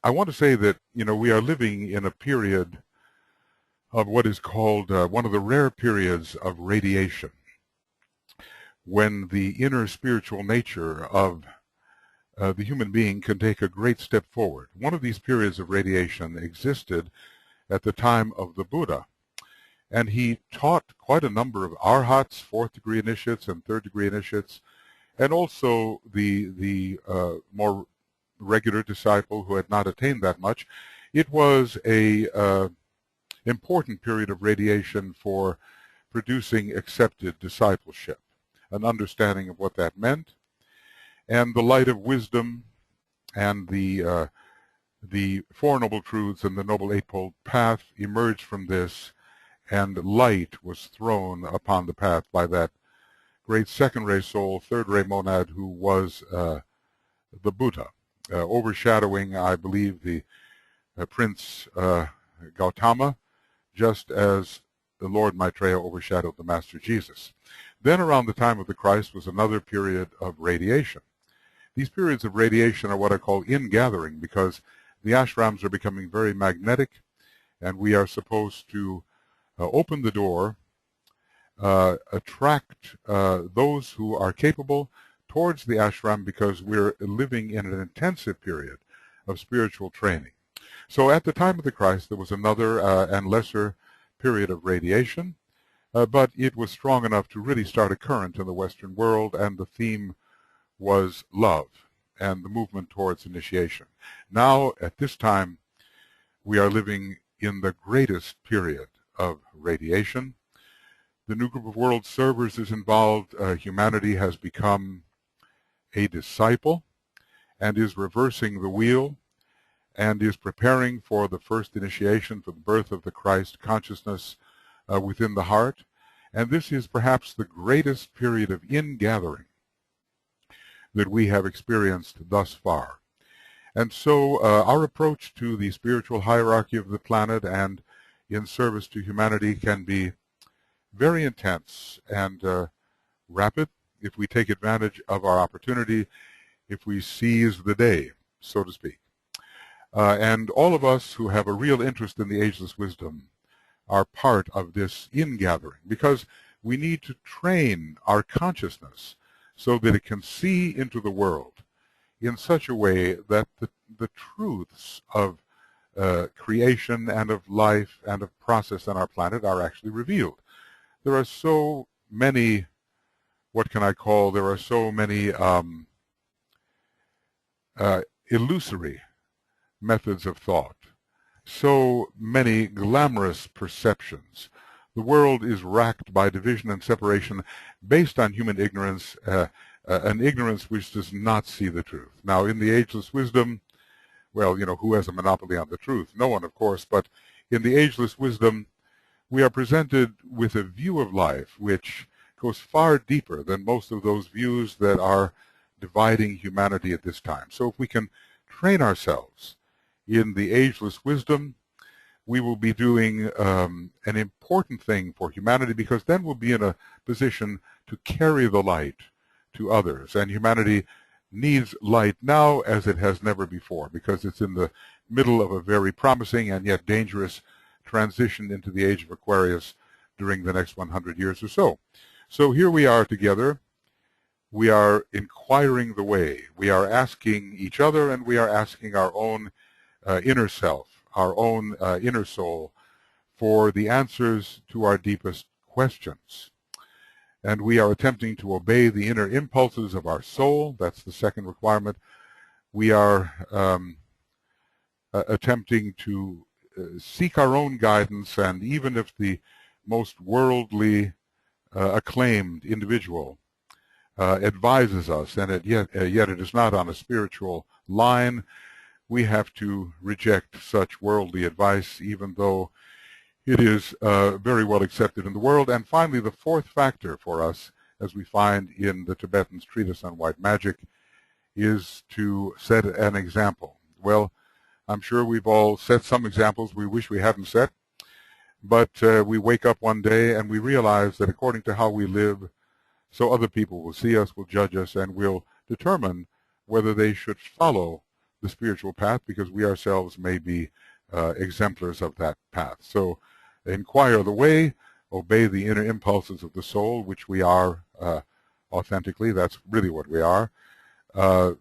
I want to say that, we are living in a period of what is called one of the rare periods of radiation, when the inner spiritual nature of the human being can take a great step forward. One of these periods of radiation existed at the time of the Buddha, and he taught quite a number of arhats, fourth-degree initiates and third-degree initiates, and also the more regular disciple who had not attained that much. It was a important period of radiation for producing accepted discipleship, an understanding of what that meant, and the light of wisdom and the Four Noble Truths and the Noble Eightfold Path emerged from this, and light was thrown upon the path by that great second-ray soul, third-ray monad, who was the Buddha, overshadowing, I believe, the Prince Gautama, just as the Lord Maitreya overshadowed the Master Jesus. Then around the time of the Christ was another period of radiation. These periods of radiation are what I call ingathering, because the ashrams are becoming very magnetic, and we are supposed to open the door, attract those who are capable towards the ashram, because we're living in an intensive period of spiritual training. So at the time of the Christ, there was another and lesser period of radiation, but it was strong enough to really start a current in the Western world, and the theme was love and the movement towards initiation. Now, at this time, we are living in the greatest period of radiation. The new group of world servers is involved. Humanity has become a disciple and is reversing the wheel and is preparing for the first initiation, for the birth of the Christ consciousness within the heart. And this is perhaps the greatest period of ingathering that we have experienced thus far. And so our approach to the spiritual hierarchy of the planet and in service to humanity can be very intense and rapid if we take advantage of our opportunity, if we seize the day, so to speak. And all of us who have a real interest in the ageless wisdom are part of this ingathering, because we need to train our consciousness so that it can see into the world in such a way that the truths of creation and of life and of process on our planet are actually revealed. There are so many, there are so many illusory methods of thought, so many glamorous perceptions. The world is racked by division and separation based on human ignorance, an ignorance which does not see the truth. Now, in the ageless wisdom, well, who has a monopoly on the truth? No one, of course, but in the ageless wisdom, we are presented with a view of life which goes far deeper than most of those views that are dividing humanity at this time. So if we can train ourselves in the ageless wisdom, we will be doing an important thing for humanity, because then we'll be in a position to carry the light to others. And humanity needs light now as it has never before, because it's in the middle of a very promising and yet dangerous transition into the age of Aquarius during the next 100 years or so. So here we are together. We are inquiring the way. We are asking each other, and we are asking our own inner self, our own inner soul, for the answers to our deepest questions. And we are attempting to obey the inner impulses of our soul. That's the second requirement. We are attempting to seek our own guidance, and even if the most worldly acclaimed individual advises us, and yet it is not on a spiritual line, we have to reject such worldly advice, even though it is very well accepted in the world. And finally, the fourth factor for us, as we find in the Tibetans' treatise on white magic, is to set an example. Well, I'm sure we've all set some examples we wish we hadn't set, but we wake up one day and we realize that according to how we live, so other people will see us, will judge us, and will determine whether they should follow the spiritual path, because we ourselves may be exemplars of that path. So inquire the way, obey the inner impulses of the soul, which we are authentically. That's really what we are.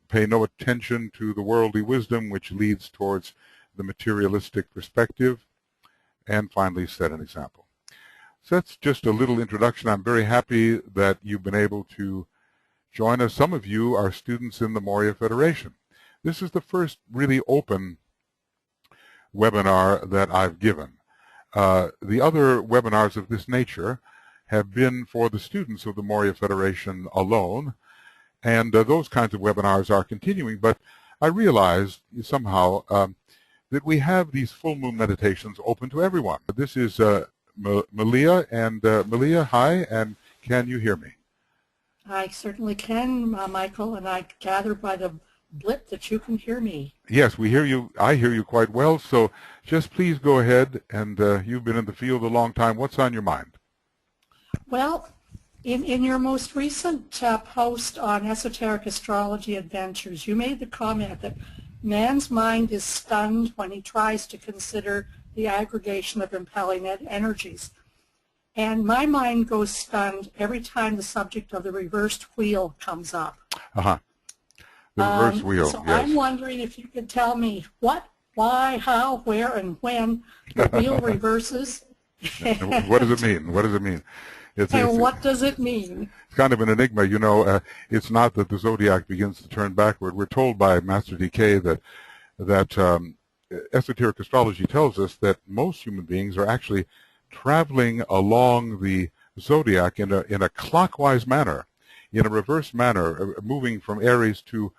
Pay no attention to the worldly wisdom, which leads towards the materialistic perspective. And finally, set an example. So that's just a little introduction. I'm very happy that you've been able to join us. Some of you are students in the Morya Federation. This is the first really open webinar that I've given. The other webinars of this nature have been for the students of the Morya Federation alone, and those kinds of webinars are continuing, but I realized somehow that we have these full moon meditations open to everyone. This is Malia, and Malia, hi, and can you hear me? I certainly can, Michael, and I gather by the blip that you can hear me. Yes, we hear you. I hear you quite well, so just please go ahead, and you've been in the field a long time. What's on your mind? Well, in your most recent post on Esoteric Astrology Adventures, you made the comment that man's mind is stunned when he tries to consider the aggregation of impelling energies. And my mind goes stunned every time the subject of the reversed wheel comes up. Uh-huh. The reverse wheel, so yes. I'm wondering if you could tell me what, why, how, where, and when the wheel reverses. What does it mean? What does it mean? What does it mean? It's kind of an enigma. You know, it's not that the zodiac begins to turn backward. We're told by Master DK that esoteric astrology tells us that most human beings are actually traveling along the zodiac in a clockwise manner, in a reverse manner, moving from Aries to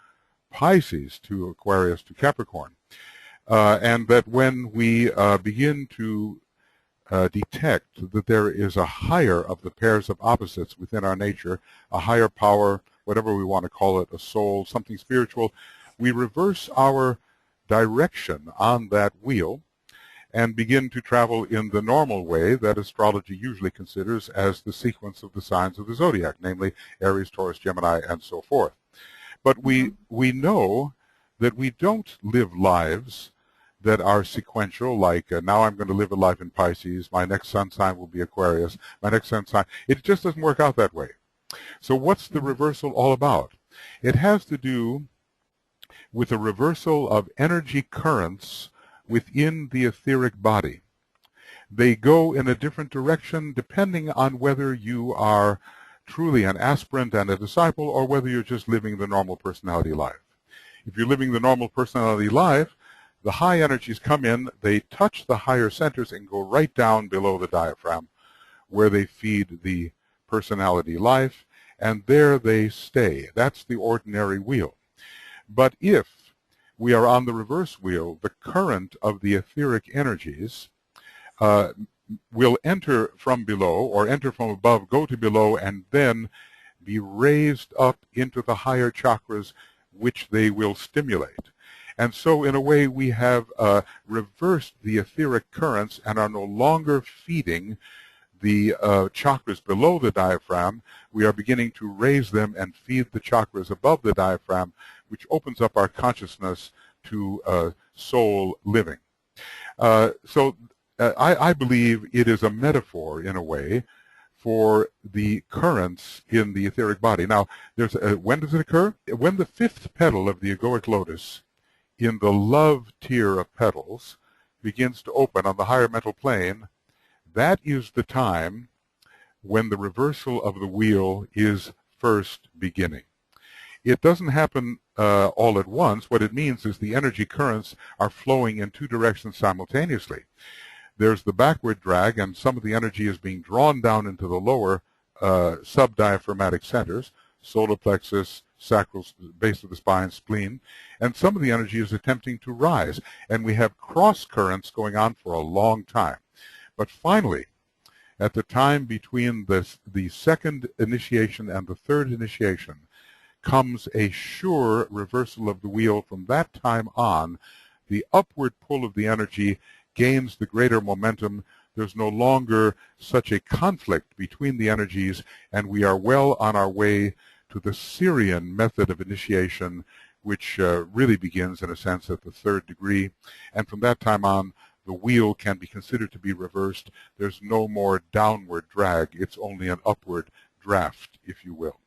Pisces, to Aquarius, to Capricorn. And that when we begin to detect that there is a higher of the pairs of opposites within our nature, a higher power, whatever we want to call it, a soul, something spiritual, we reverse our direction on that wheel and begin to travel in the normal way that astrology usually considers as the sequence of the signs of the zodiac, namely Aries, Taurus, Gemini, and so forth. But we know that we don't live lives that are sequential, like now I'm going to live a life in Pisces, my next sun sign will be Aquarius, my next sun sign. It just doesn't work out that way. So what's the reversal all about? It has to do with a reversal of energy currents within the etheric body. They go in a different direction depending on whether you are truly an aspirant and a disciple or whether you're just living the normal personality life. If you're living the normal personality life, the high energies come in, they touch the higher centers and go right down below the diaphragm where they feed the personality life, and there they stay. That's the ordinary wheel. But if we are on the reverse wheel, the current of the etheric energies will enter from below or enter from above, go to below, and then be raised up into the higher chakras, which they will stimulate. And so in a way we have reversed the etheric currents and are no longer feeding the chakras below the diaphragm. We are beginning to raise them and feed the chakras above the diaphragm, which opens up our consciousness to soul living. So I believe it is a metaphor, in a way, for the currents in the etheric body. Now, there's when does it occur? When the fifth petal of the egoic lotus in the love tier of petals begins to open on the higher mental plane, that is the time when the reversal of the wheel is first beginning. It doesn't happen all at once. What it means is the energy currents are flowing in two directions simultaneously. There's the backward drag, and some of the energy is being drawn down into the lower subdiaphragmatic centers, solar plexus, sacral, base of the spine, spleen, and some of the energy is attempting to rise. And we have cross currents going on for a long time. But finally, at the time between the second initiation and the third initiation, comes a sure reversal of the wheel. From that time on, the upward pull of the energy gains the greater momentum. There's no longer such a conflict between the energies, and we are well on our way to the Syrian method of initiation, which really begins, in a sense, at the 3rd degree. And from that time on, the wheel can be considered to be reversed. There's no more downward drag. It's only an upward draft, if you will.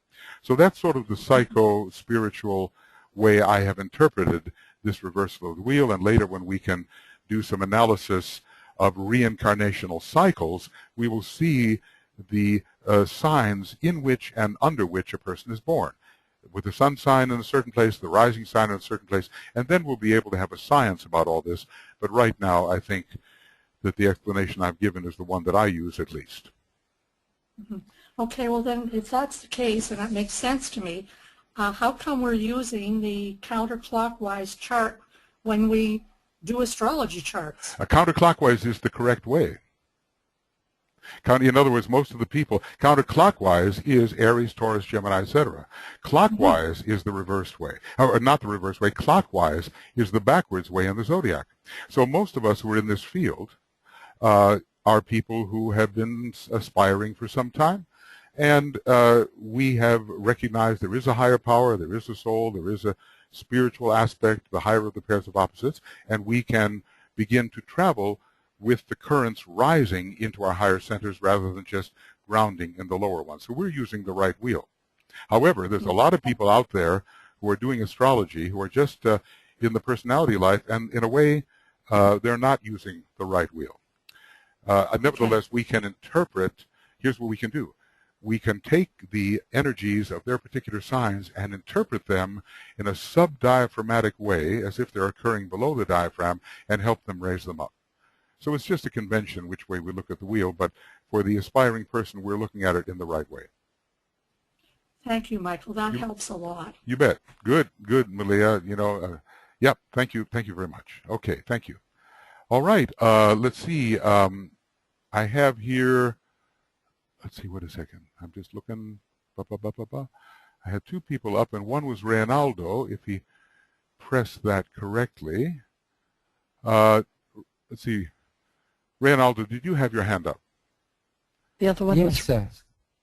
So that's sort of the psycho-spiritual way I have interpreted this reversal of the wheel. And later, when we can do some analysis of reincarnational cycles, we will see the signs in which and under which a person is born, with the sun sign in a certain place, the rising sign in a certain place, and then we'll be able to have a science about all this. But right now, I think that the explanation I've given is the one that I use, at least. Mm-hmm. Okay, well then, if that's the case, and that makes sense to me, how come we're using the counterclockwise chart when we do astrology charts? Counterclockwise is the correct way. In other words, most of the people, counterclockwise is Aries, Taurus, Gemini, etc. Clockwise is the reversed way. Or not the reversed way. Clockwise is the backwards way in the zodiac. So most of us who are in this field are people who have been aspiring for some time. And we have recognized there is a higher power, there is a soul, there is a spiritual aspect, the higher of the pairs of opposites, and we can begin to travel with the currents rising into our higher centers rather than just grounding in the lower ones. So we're using the right wheel. However, there's a lot of people out there who are doing astrology who are just in the personality life, and in a way, they're not using the right wheel. Nevertheless, we can interpret, here's what we can do. We can take the energies of their particular signs and interpret them in a sub-diaphragmatic way, as if they're occurring below the diaphragm, and help them raise them up. So it's just a convention which way we look at the wheel, but for the aspiring person, we're looking at it in the right way. Thank you, Michael. That helps a lot. You bet. Good, Malia. Yep, thank you very much. Okay, thank you. All right, let's see. I have here, let's see, wait a second. I'm just looking. I had 2 people up, and one was Reynaldo, if he pressed that correctly. Let's see. Reynaldo, did you have your hand up? The other one Yes, sir.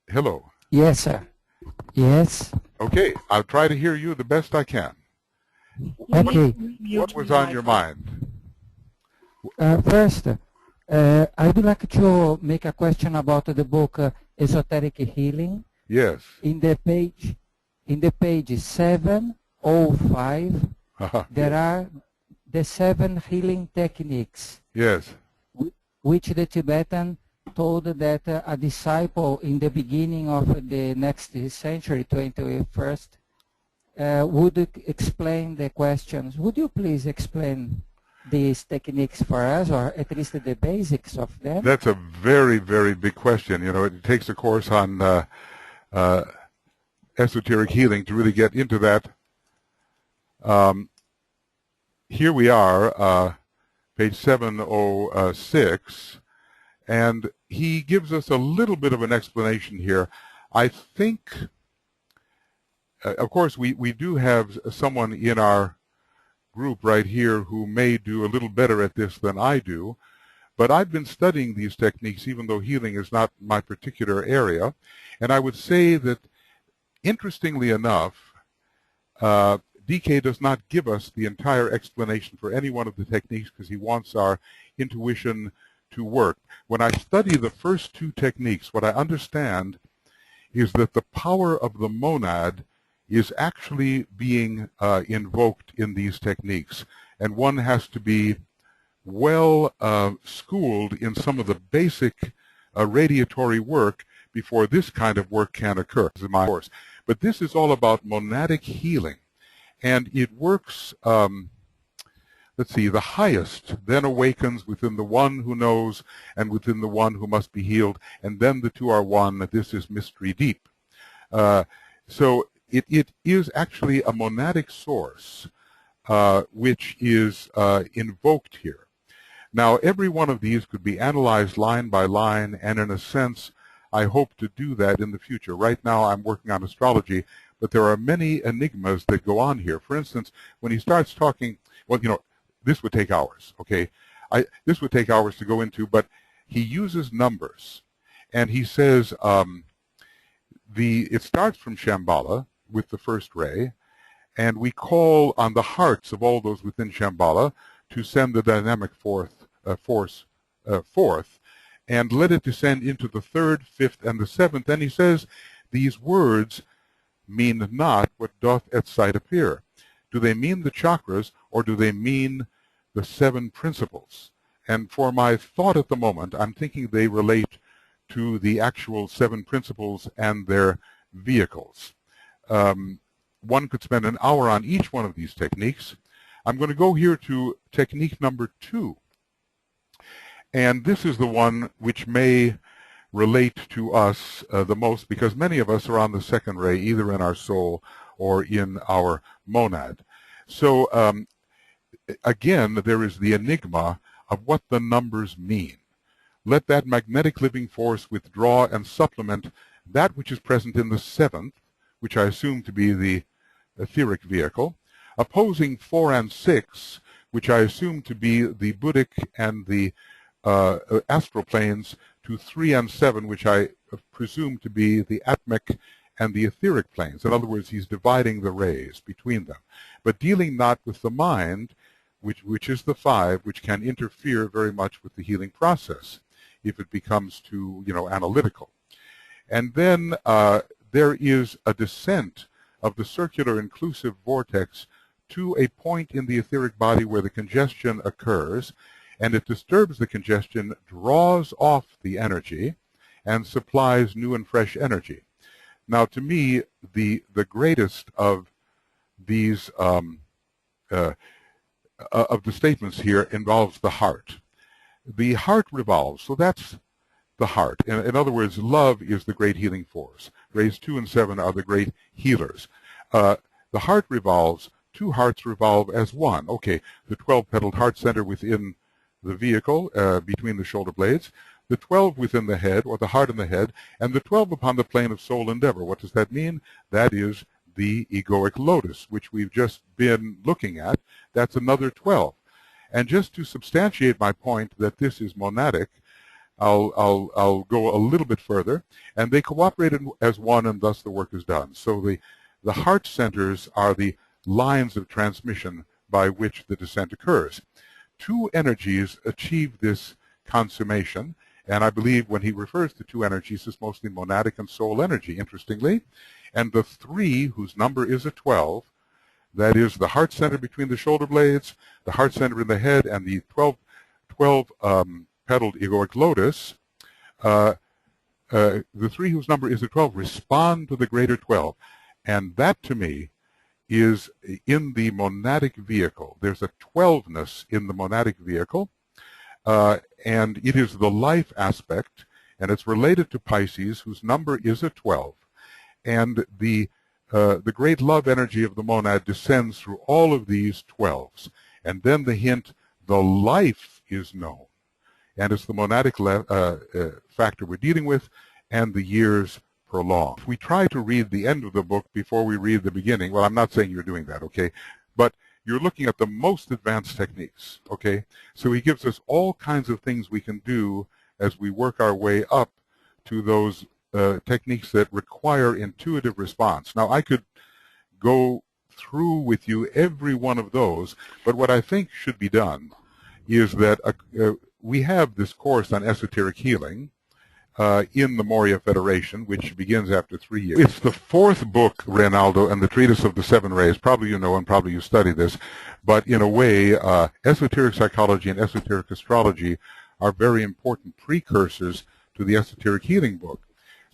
Hello. Yes, sir. Yes. Okay, I'll try to hear you the best I can. Okay. What was on your mind? First, I would like to make a question about the book Esoteric Healing. Yes. In the page 705, there are the 7 healing techniques. Yes. Which the Tibetan told that a disciple in the beginning of the next century, 21st, would explain the questions. Would you please explain these techniques for us, or at least the basics of them? That's a very, very big question. It takes a course on esoteric healing to really get into that. Here we are, page 706, and he gives us a little bit of an explanation here. I think, of course, we do have someone in our group right here who may do a little better at this than I do, but I've been studying these techniques even though healing is not my particular area, and I would say that, interestingly enough, DK does not give us the entire explanation for any one of the techniques because he wants our intuition to work. When I study the first 2 techniques, what I understand is that the power of the monad is actually being invoked in these techniques, and one has to be well schooled in some of the basic radiatory work before this kind of work can occur. This is my course. But this is all about monadic healing. And it works, let's see, the highest then awakens within the one who knows and within the one who must be healed, and then the 2 are one. This is mystery deep. So it is actually a monadic source which is invoked here. Now, every one of these could be analyzed line by line, and in a sense, I hope to do that in the future. Right now, I'm working on astrology, but there are many enigmas that go on here. For instance, when he starts talking, well, this would take hours, okay? This would take hours to go into, but he uses numbers. And he says it starts from Shambhala with the first ray, and we call on the hearts of all those within Shambhala to send the dynamic force forth, and let it descend into the third, fifth, and the seventh. And he says, these words mean not what doth at sight appear. Do they mean the chakras, or do they mean the 7 principles? And for my thought at the moment, I'm thinking they relate to the actual 7 principles and their vehicles. One could spend an hour on each one of these techniques. I'm going to go here to technique number 2. And this is the one which may relate to us the most, because many of us are on the second ray, either in our soul or in our monad. So again, there is the enigma of what the numbers mean. Let that magnetic living force withdraw and supplement that which is present in the 7th, which I assume to be the etheric vehicle, opposing 4 and 6, which I assume to be the Buddhic and the astral planes, to 3 and 7, which I presume to be the atmic and the etheric planes. In other words, he's dividing the rays between them, but dealing not with the mind, which is the 5, which can interfere very much with the healing process if it becomes too, analytical. And then there is a descent of the circular inclusive vortex to a point in the etheric body where the congestion occurs, and it disturbs the congestion, draws off the energy, and supplies new and fresh energy. Now, to me, the greatest of these of the statements here involves the heart. The heart revolves, so that's the heart. In other words, love is the great healing force. Rays 2 and 7 are the great healers. The heart revolves. 2 hearts revolve as one. Okay, the 12-petaled heart center within the vehicle, between the shoulder blades, the 12 within the head, or the heart in the head, and the 12 upon the plane of soul endeavor. What does that mean? That is the egoic lotus, which we've just been looking at. That's another 12. And just to substantiate my point that this is monadic, I'll go a little bit further, and they cooperated as one, and thus the work is done. So the heart centers are the lines of transmission by which the descent occurs. 2 energies achieve this consummation, and I believe when he refers to 2 energies, it's mostly monadic and soul energy, interestingly. And the 3, whose number is a 12, that is the heart center between the shoulder blades, the heart center in the head, and the 12-petaled egoic lotus, the 3 whose number is a 12 respond to the greater 12. And that, to me, is in the monadic vehicle. There's a 12-ness in the monadic vehicle, and it is the life aspect, and it's related to Pisces, whose number is a 12. And the great love energy of the monad descends through all of these 12s. And then the hint, the life is known. And it's the monadic factor we're dealing with, and the years prolonged. If we try to read the end of the book before we read the beginning, well, I'm not saying you're doing that, okay? But you're looking at the most advanced techniques, okay? So he gives us all kinds of things we can do as we work our way up to those techniques that require intuitive response. Now, I could go through with you every one of those, but what I think should be done is that we have this course on esoteric healing in the Morya Federation, which begins after 3 years. It's the 4th book, Reynaldo, and the Treatise of the 7 Rays. Probably you know, and probably you study this, but in a way, esoteric psychology and esoteric astrology are very important precursors to the esoteric healing book.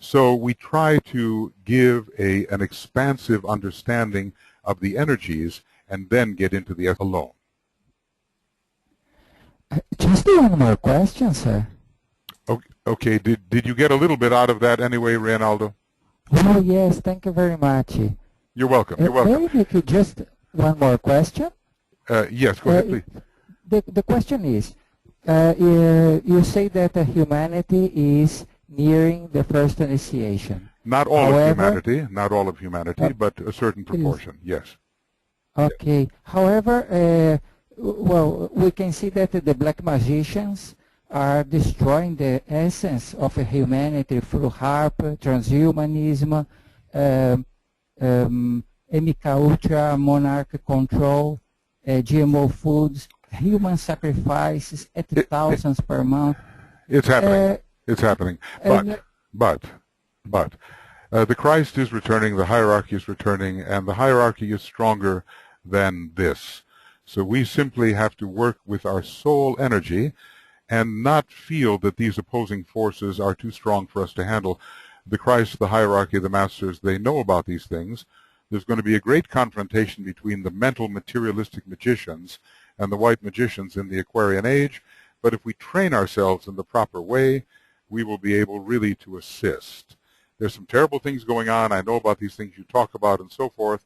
So we try to give an expansive understanding of the energies and then get into the alone. Just one more question, sir. Okay, did you get a little bit out of that anyway, Reynaldo? Oh, yes, thank you very much. You're welcome, you're welcome. Maybe just one more question? Yes, go ahead, please. The question is, you say that humanity is nearing the first initiation. Not all of humanity, not all of humanity, but a certain proportion, yes. Okay. Yes. However, well, we can see that the black magicians are destroying the essence of humanity through HARP, transhumanism, MK Ultra, monarch control, GMO foods, human sacrifices at thousands per month. It's happening. It's happening. But the Christ is returning, the hierarchy is returning, and the hierarchy is stronger than this. So we simply have to work with our soul energy and not feel that these opposing forces are too strong for us to handle. The Christ, the hierarchy, the masters, they know about these things. There's going to be a great confrontation between the mental materialistic magicians and the white magicians in the Aquarian age, but if we train ourselves in the proper way, we will be able really to assist. There's some terrible things going on. I know about these things you talk about and so forth,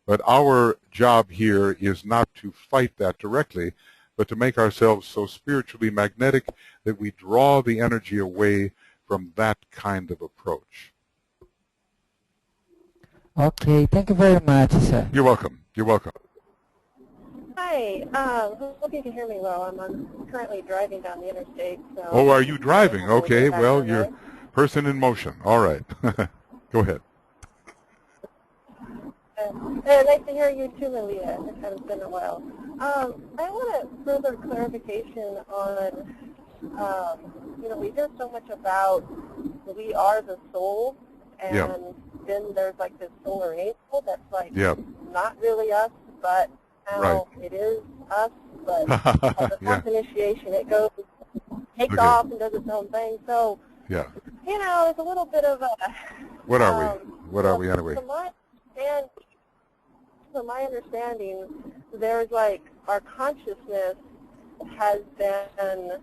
but our job here is not to fight that directly, but to make ourselves so spiritually magnetic that we draw the energy away from that kind of approach. Okay, thank you very much, sir. You're welcome. You're welcome. Hi, hope you can hear me well. I'm currently driving down the interstate. So Oh, are you driving? Okay, well, you're person in motion. All right. Go ahead. Nice to hear you too, Malia. It hasn't been a while. I want a further clarification on, we hear so much about we are the soul, and then there's like this solar angel that's like not really us, but now it is us, but at the fourth initiation it goes, takes off and does its own thing. So, it's a little bit of a... What are we? What are we anyway? From my understanding, there's like our consciousness has been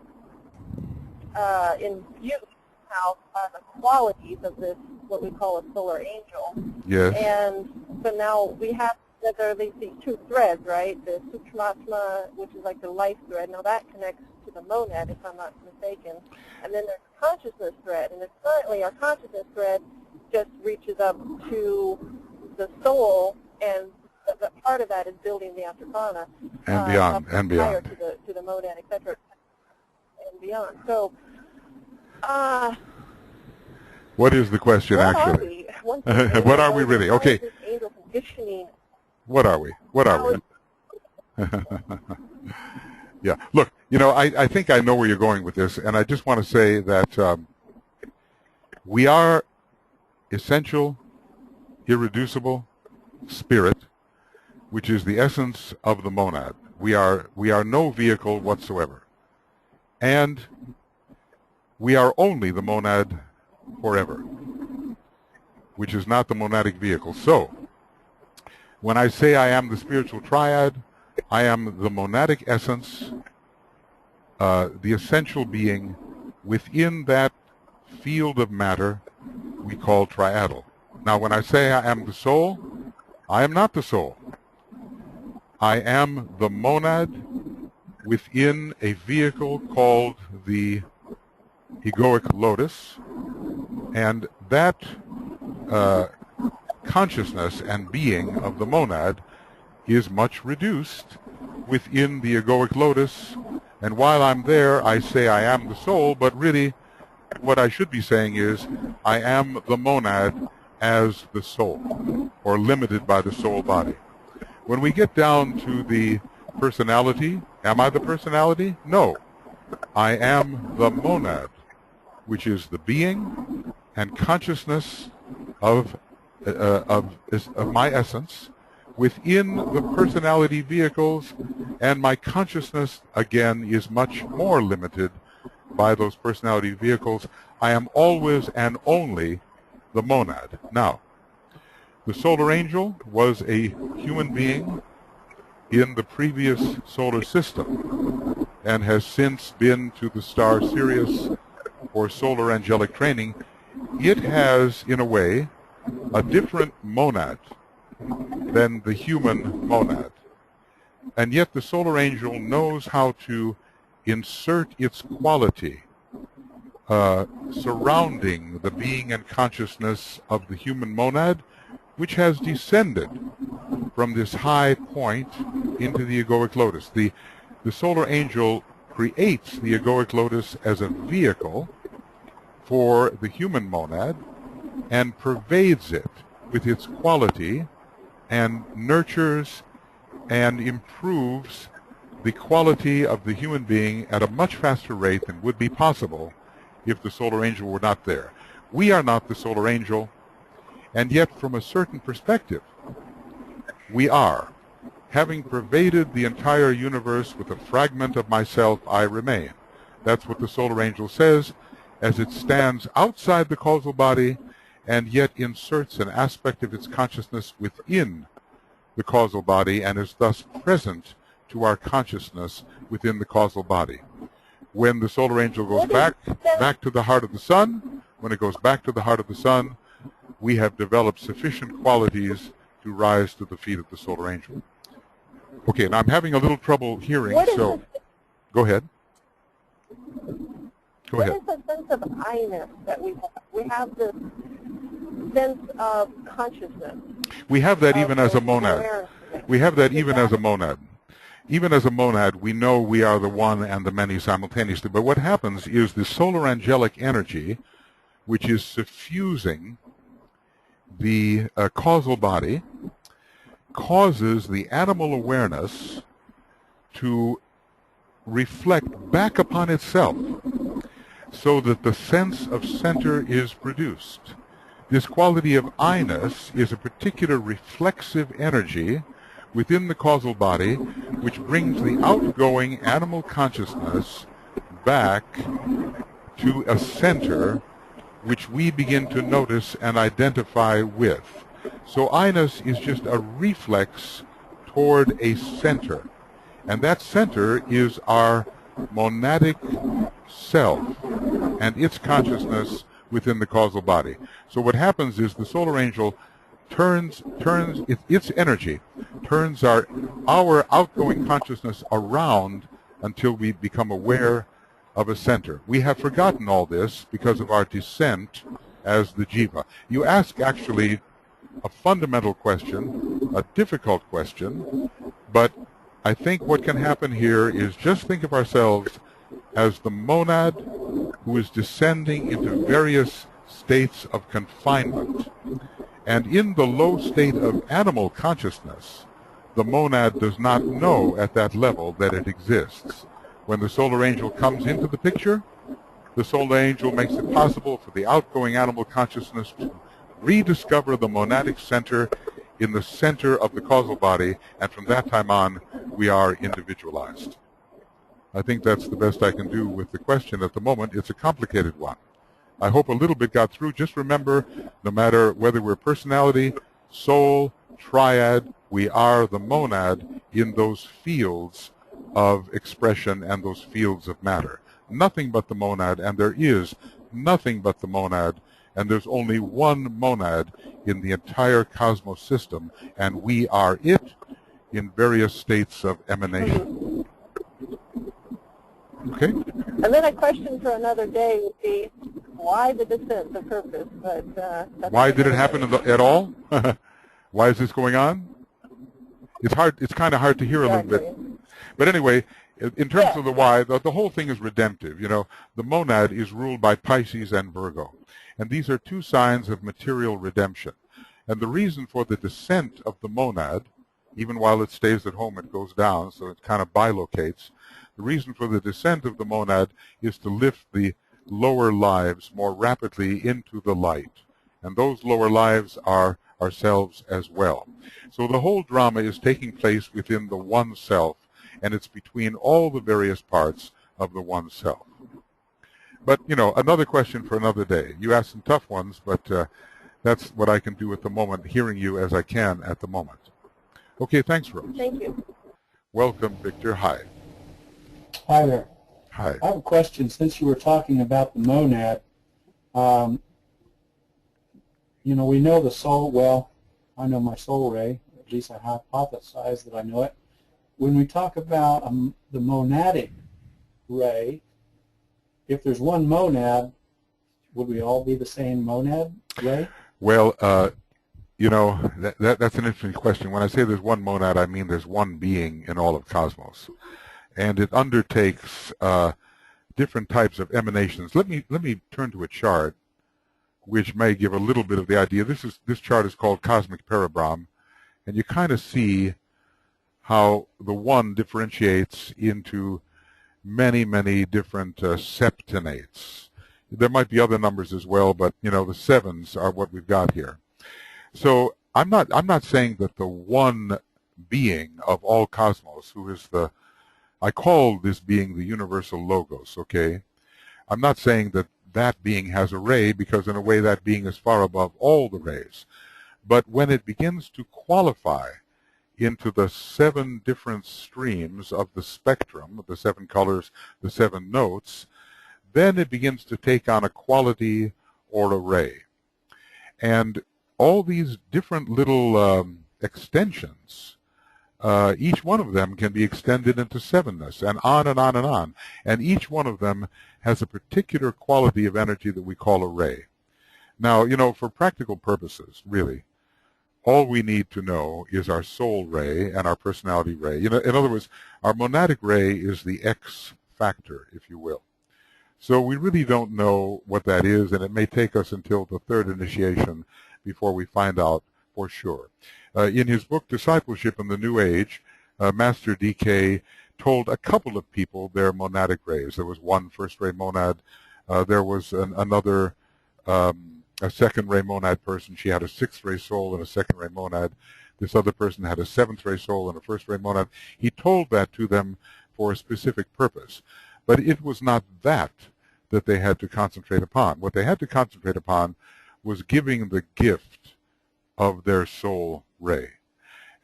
infused now by the qualities of this, what we call a solar angel. Yes. And so now we have that there are these two threads, right? The Sutramatma, which is like the life thread. Now that connects to the monad, if I'm not mistaken. And then there's the consciousness thread. And currently our consciousness thread just reaches up to the soul, and the part of that is building the Afterprana. And beyond, and beyond. Prior to the monad, et cetera, and beyond. So, what is the question, actually? What are we really? Okay. What are we? What are we? Yeah. Look, I think I know where you're going with this, and I just want to say that we are essential, irreducible spirit, which is the essence of the monad. We are no vehicle whatsoever. And we are only the monad forever, which is not the monadic vehicle. So, when I say I am the spiritual triad, I am the monadic essence, the essential being within that field of matter we call triadal. Now, when I say I am the soul, I am not the soul. I am the monad within a vehicle called the egoic lotus, and that consciousness and being of the monad is much reduced within the egoic lotus, and while I'm there I say I am the soul, but really what I should be saying is I am the monad as the soul, or limited by the soul body. When we get down to the personality, am I the personality? No. I am the monad, which is the being and consciousness of my essence within the personality vehicles, and my consciousness, again, is much more limited by those personality vehicles. I am always and only the monad. Now, the solar angel was a human being in the previous solar system and has since been to the star Sirius for solar angelic training. It has, in a way, a different monad than the human monad. And yet the solar angel knows how to insert its quality surrounding the being and consciousness of the human monad, which has descended from this high point into the egoic lotus. The solar angel creates the egoic lotus as a vehicle for the human monad and pervades it with its quality and nurtures and improves the quality of the human being at a much faster rate than would be possible if the solar angel were not there. We are not the solar angel, and yet from a certain perspective, we are. Having pervaded the entire universe with a fragment of myself, I remain. That's what the solar angel says, as it stands outside the causal body and yet inserts an aspect of its consciousness within the causal body and is thus present to our consciousness within the causal body. When the solar angel goes back to the heart of the sun, when it goes back to the heart of the sun, we have developed sufficient qualities to rise to the feet of the solar angel. Okay, now I'm having a little trouble hearing, so go ahead. Go ahead. What is the sense of I-ness that we have? We have this sense of consciousness. We have that even as a monad. We have that even as a monad. Even as a monad, we know we are the one and the many simultaneously. But what happens is the solar angelic energy, which is suffusing the causal body, causes the animal awareness to reflect back upon itself so that the sense of center is produced. This quality of I-ness is a particular reflexive energy within the causal body which brings the outgoing animal consciousness back to a center which we begin to notice and identify with. So I-ness is just a reflex toward a center, and that center is our monadic self and its consciousness within the causal body. So what happens is the solar angel turns its energy, turns our outgoing consciousness around until we become aware of a center. We have forgotten all this because of our descent as the jiva. You ask actually a fundamental question, a difficult question, but I think what can happen here is just think of ourselves as the monad who is descending into various states of confinement. And in the low state of animal consciousness, the monad does not know at that level that it exists. When the solar angel comes into the picture, the solar angel makes it possible for the outgoing animal consciousness to rediscover the monadic center in the center of the causal body, and from that time on, we are individualized. I think that's the best I can do with the question at the moment. It's a complicated one. I hope a little bit got through. Just remember, no matter whether we're personality, soul, triad, we are the monad in those fields of expression and those fields of matter. Nothing but the monad, and there is nothing but the monad, and there's only one monad in the entire cosmos system, and we are it in various states of emanation. Okay? And then a question for another day would be, why the descent of purpose? But why did it happen at all? Why is this going on? It's hard. It's kind of hard to hear a little bit. But anyway, in terms of the why, the whole thing is redemptive. You know, the monad is ruled by Pisces and Virgo. And these are two signs of material redemption. And the reason for the descent of the monad, even while it stays at home, it goes down, so it kind of bilocates. The reason for the descent of the monad is to lift the lower lives more rapidly into the light. And those lower lives are ourselves as well. So the whole drama is taking place within the one self, and it's between all the various parts of the one self. But, you know, another question for another day. You asked some tough ones, but that's what I can do at the moment, hearing you as I can at the moment. Okay, thanks, Rose. Thank you. Welcome, Victor. Hi. Hi there. Hi. I have a question. Since you were talking about the monad, you know, we know the soul, well, I know my soul ray, at least I hypothesize that I know it. When we talk about the monadic ray, if there's one monad, would we all be the same monad ray? Well, you know, that's an interesting question. When I say there's one monad, I mean there's one being in all of cosmos. And it undertakes different types of emanations. Let me turn to a chart which may give a little bit of the idea. This chart is called Cosmic Parabrahm, and you kind of see how the 1 differentiates into many, many different septonates. There might be other numbers as well, but the 7s are what we've got here. So I'm not saying that the one being of all cosmos, who is I call this being the universal logos, okay? I'm not saying that that being has a ray, because in a way that being is far above all the rays. But when it begins to qualify into the 7 different streams of the spectrum, the 7 colors, the 7 notes, then it begins to take on a quality or a ray. And all these different little extensions, each one of them can be extended into 7ness, and on and on and on. And each one of them has a particular quality of energy that we call a ray. Now, for practical purposes, really, all we need to know is our soul ray and our personality ray. In other words, our monadic ray is the X factor, if you will. So we really don't know what that is, and it may take us until the 3rd initiation before we find out for sure. In his book, Discipleship in the New Age, Master D.K. told a couple of people their monadic rays. There was one first-ray monad. There was another a second-ray monad person. She had a 6th-ray soul and a second-ray monad. This other person had a 7th-ray soul and a first-ray monad. He told that to them for a specific purpose. But it was not that they had to concentrate upon. What they had to concentrate upon was giving the gift of their soul ray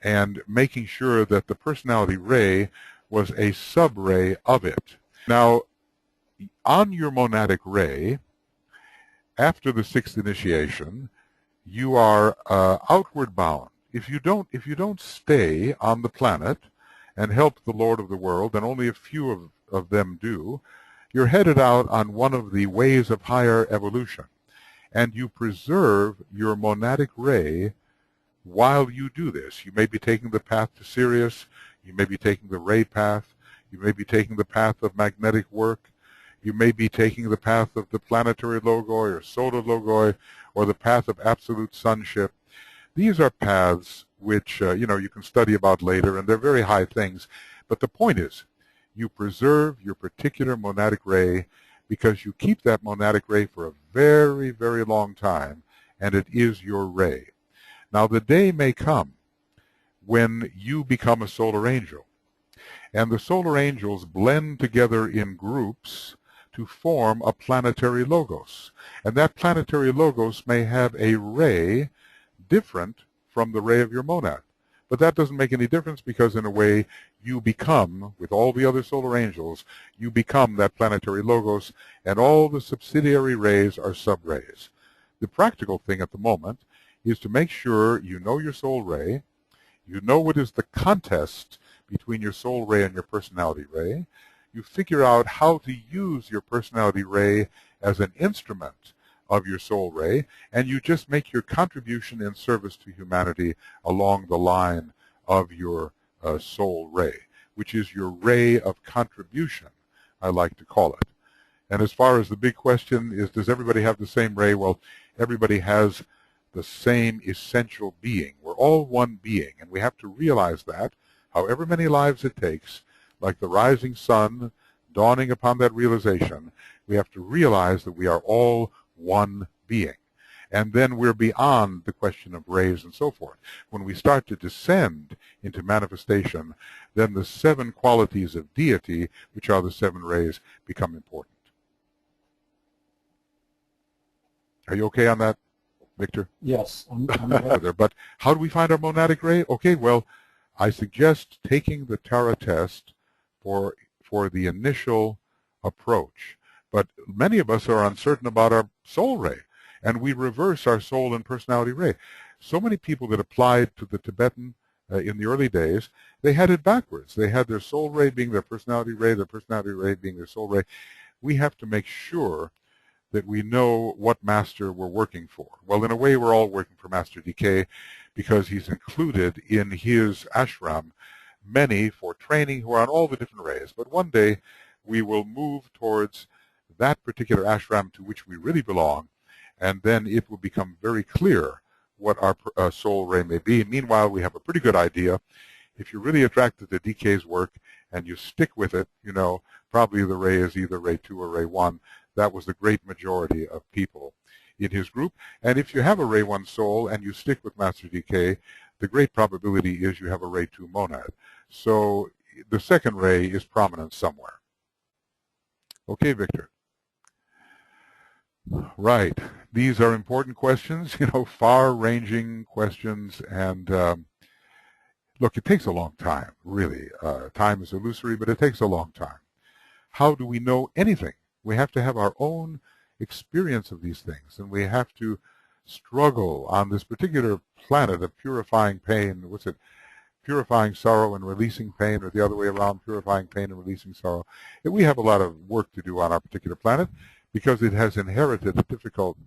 and making sure that the personality ray was a sub-ray of it. Now, on your monadic ray, after the 6th initiation, you are outward bound. If you don't stay on the planet and help the Lord of the world, and only a few of them do, you're headed out on one of the ways of higher evolution. And you preserve your monadic ray while you do this. You may be taking the path to Sirius. You may be taking the ray path. You may be taking the path of magnetic work. You may be taking the path of the planetary logoi or solar logoi, or the path of absolute sonship. These are paths which you can study about later, and they're very high things. But the point is, you preserve your particular monadic ray because you keep that monadic ray for a very, very long time, and it is your ray. Now, the day may come when you become a solar angel, and the solar angels blend together in groups to form a planetary logos. And that planetary logos may have a ray different from the ray of your monad. But that doesn't make any difference, because in a way you become, with all the other solar angels, you become that planetary logos, and all the subsidiary rays are sub-rays. The practical thing at the moment is to make sure you know your soul ray, you know what is the contest between your soul ray and your personality ray, you figure out how to use your personality ray as an instrument of your soul ray, and you just make your contribution in service to humanity along the line of your soul ray, which is your ray of contribution, I like to call it. And as far as the big question is, does everybody have the same ray? Well, everybody has the same essential being. We're all one being, and we have to realize that, however many lives it takes, like the rising sun dawning upon that realization, we have to realize that we are all one being. And then we're beyond the question of rays and so forth. When we start to descend into manifestation, then the 7 qualities of deity, which are the 7 rays, become important. Are you okay on that, Victor? Yes, I'm there. But how do we find our monadic ray? Okay, well, I suggest taking the Tara test for the initial approach. But many of us are uncertain about our soul ray, and we reverse our soul and personality ray. So many people that applied to the Tibetan in the early days, they had it backwards. They had their soul ray being their personality ray being their soul ray. We have to make sure that we know what master we're working for. Well, in a way, we're all working for Master D.K. because he's included in his ashram many for training who are on all the different rays. But one day, we will move towards that particular ashram to which we really belong, and then it will become very clear what our soul ray may be. Meanwhile, we have a pretty good idea. If you're really attracted to DK's work and you stick with it, you know, probably the ray is either ray 2 or ray 1. That was the great majority of people in his group. And if you have a ray 1 soul and you stick with Master DK, the great probability is you have a ray 2 monad. So the second ray is prominent somewhere. Okay, Victor. Right. These are important questions, you know, far-ranging questions. And look, it takes a long time, really. Time is illusory, but it takes a long time. How do we know anything? We have to have our own experience of these things, and we have to struggle on this particular planet of purifying pain. What's it? Purifying sorrow and releasing pain, or the other way around, purifying pain and releasing sorrow. And we have a lot of work to do on our particular planet because it has inherited a difficult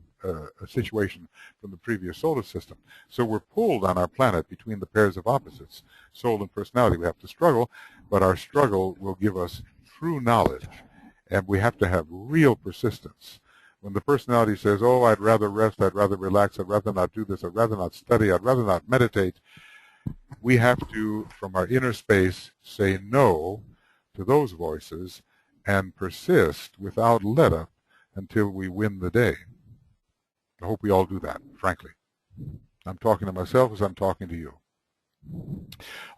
situation from the previous solar system. So we're pulled on our planet between the pairs of opposites, soul and personality. We have to struggle, but our struggle will give us true knowledge, and we have to have real persistence. When the personality says, oh, I'd rather rest, I'd rather relax, I'd rather not do this, I'd rather not study, I'd rather not meditate, we have to, from our inner space, say no to those voices and persist without let-up until we win the day. I hope we all do that, frankly. I'm talking to myself as I'm talking to you.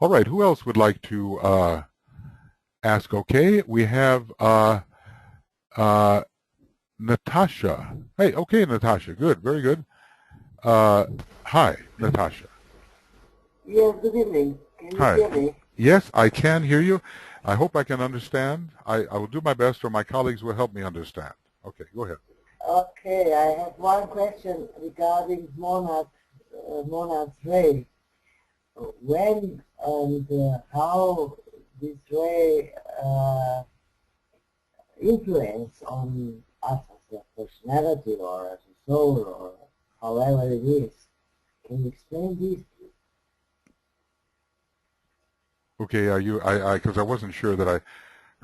All right, who else would like to ask? Okay, we have Natasha. Hey, okay, Natasha. Good, very good. Hi, Natasha. Yes, good evening. Can you hear me? Yes, I can hear you. I hope I can understand. I will do my best, or my colleagues will help me understand. Okay, go ahead. Okay, I have one question regarding monad ray. When and how this ray influence on us as a personality or as a soul or however it is. Can you explain this? Okay, are you? Because I wasn't sure that I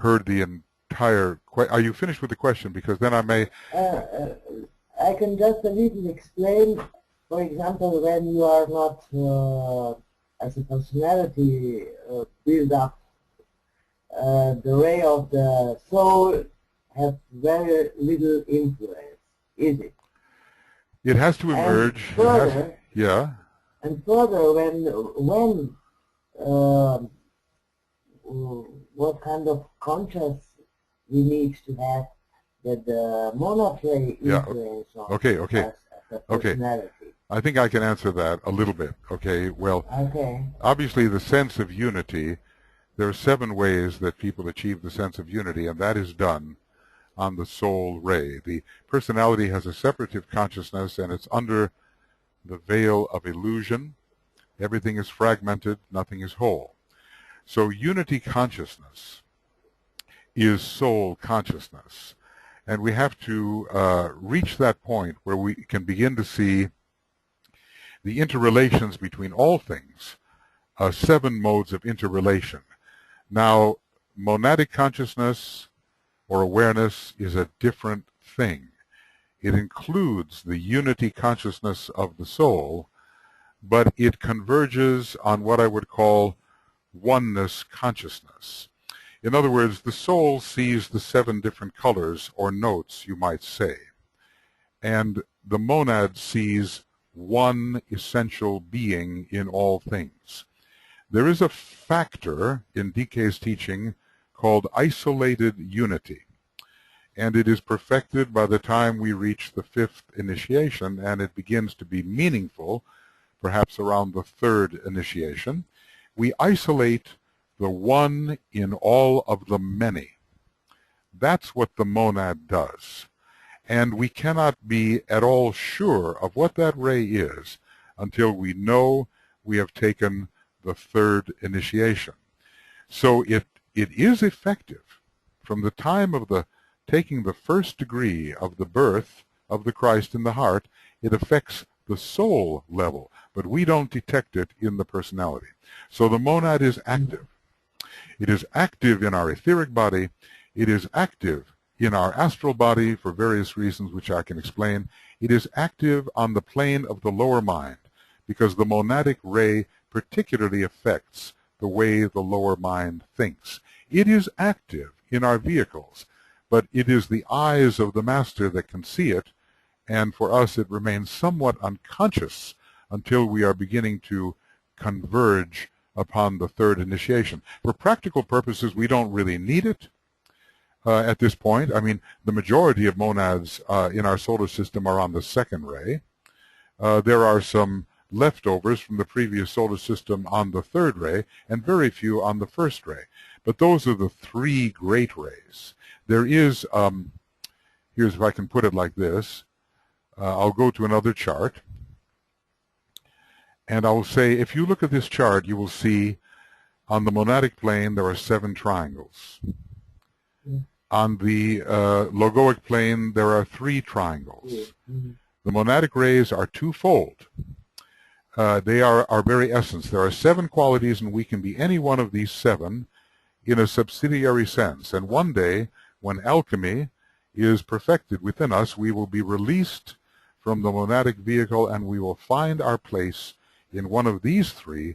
heard the entire. Are you finished with the question? Because then I may. I can just a little explain. For example, when you are not as a personality build up, the ray of the soul has very little influence, is it? It has to emerge. And further, yeah. And further, when what kind of conscious we need to have that the monad ray influence on us as a personality. I think I can answer that a little bit. Okay, well, obviously the sense of unity, there are 7 ways that people achieve the sense of unity, and that is done on the soul ray. The personality has a separative consciousness, and it's under the veil of illusion. Everything is fragmented, nothing is whole. So unity consciousness is soul consciousness. And we have to reach that point where we can begin to see the interrelations between all things, 7 modes of interrelation. Now, monadic consciousness or awareness is a different thing. It includes the unity consciousness of the soul, but it converges on what I would call oneness consciousness. In other words, the soul sees the 7 different colors or notes, you might say, and the monad sees one essential being in all things. There is a factor in DK's teaching called isolated unity, and it is perfected by the time we reach the 5th initiation, and it begins to be meaningful perhaps around the 3rd initiation. We isolate the one in all of the many. That's what the monad does. And we cannot be at all sure of what that ray is until we know we have taken the 3rd initiation. So it is effective from the time of the taking the 1st degree of the birth of the Christ in the heart. It affects the soul level, but we don't detect it in the personality. So the monad is active. It is active in our etheric body. It is active in our astral body for various reasons which I can explain. It is active on the plane of the lower mind. because the monadic ray particularly affects the way the lower mind thinks. It is active in our vehicles, but it is the eyes of the master that can see it, and for us it remains somewhat unconscious until we are beginning to converge upon the third initiation. For practical purposes, we don't really need it at this point. I mean, the majority of monads in our solar system are on the second ray. There are some leftovers from the previous solar system on the third ray, and very few on the first ray. But those are the three great rays. There is, here's if I can put it like this. I'll go to another chart. And I will say, if you look at this chart, you will see on the monadic plane there are 7 triangles. On the logoic plane there are 3 triangles. The monadic rays are twofold. They are our very essence. There are 7 qualities, and we can be any one of these 7 in a subsidiary sense. And one day, when alchemy is perfected within us, we will be released from the monadic vehicle, and we will find our place in one of these 3,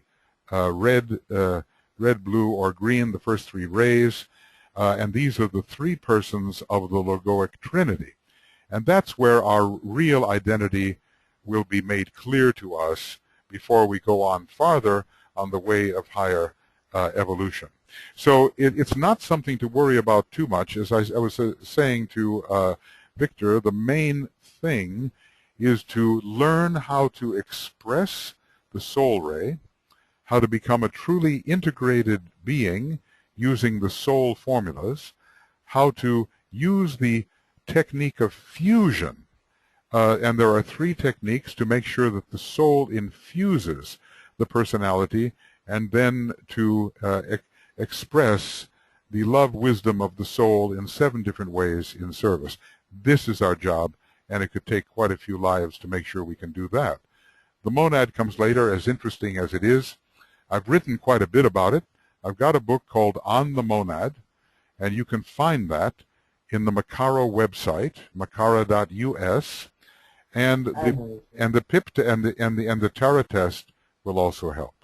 red, blue, or green, the first 3 rays, and these are the 3 persons of the logoic trinity. And that's where our real identity will be made clear to us before we go on farther on the way of higher evolution. So it's not something to worry about too much. As I was saying to Victor, the main thing is to learn how to express the soul ray, how to become a truly integrated being using the soul formulas, how to use the technique of fusion. And there are 3 techniques to make sure that the soul infuses the personality, and then to express the love wisdom of the soul in 7 different ways in service. This is our job, and it could take quite a few lives to make sure we can do that. The monad comes later, as interesting as it is. I've written quite a bit about it. I've got a book called On the Monad, and you can find that in the Makara website, makara.us, and the PIP and the Tara test will also help.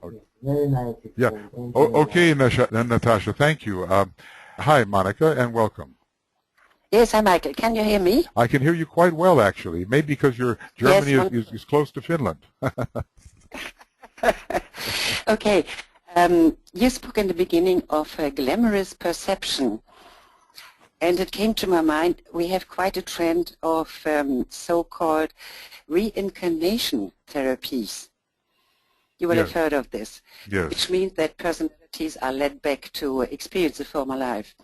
Okay. Very nice. Yeah. Okay, Natasha. Thank you. Hi, Monica, and welcome. Yes, hi, Michael. Can you hear me? I can hear you quite well, actually. Maybe because your Germany is close to Finland. Okay. You spoke in the beginning of a glamorous perception. And it came to my mind, we have quite a trend of so-called reincarnation therapies. You will have heard of this. Yes. Which means that personalities are led back to experience a former life.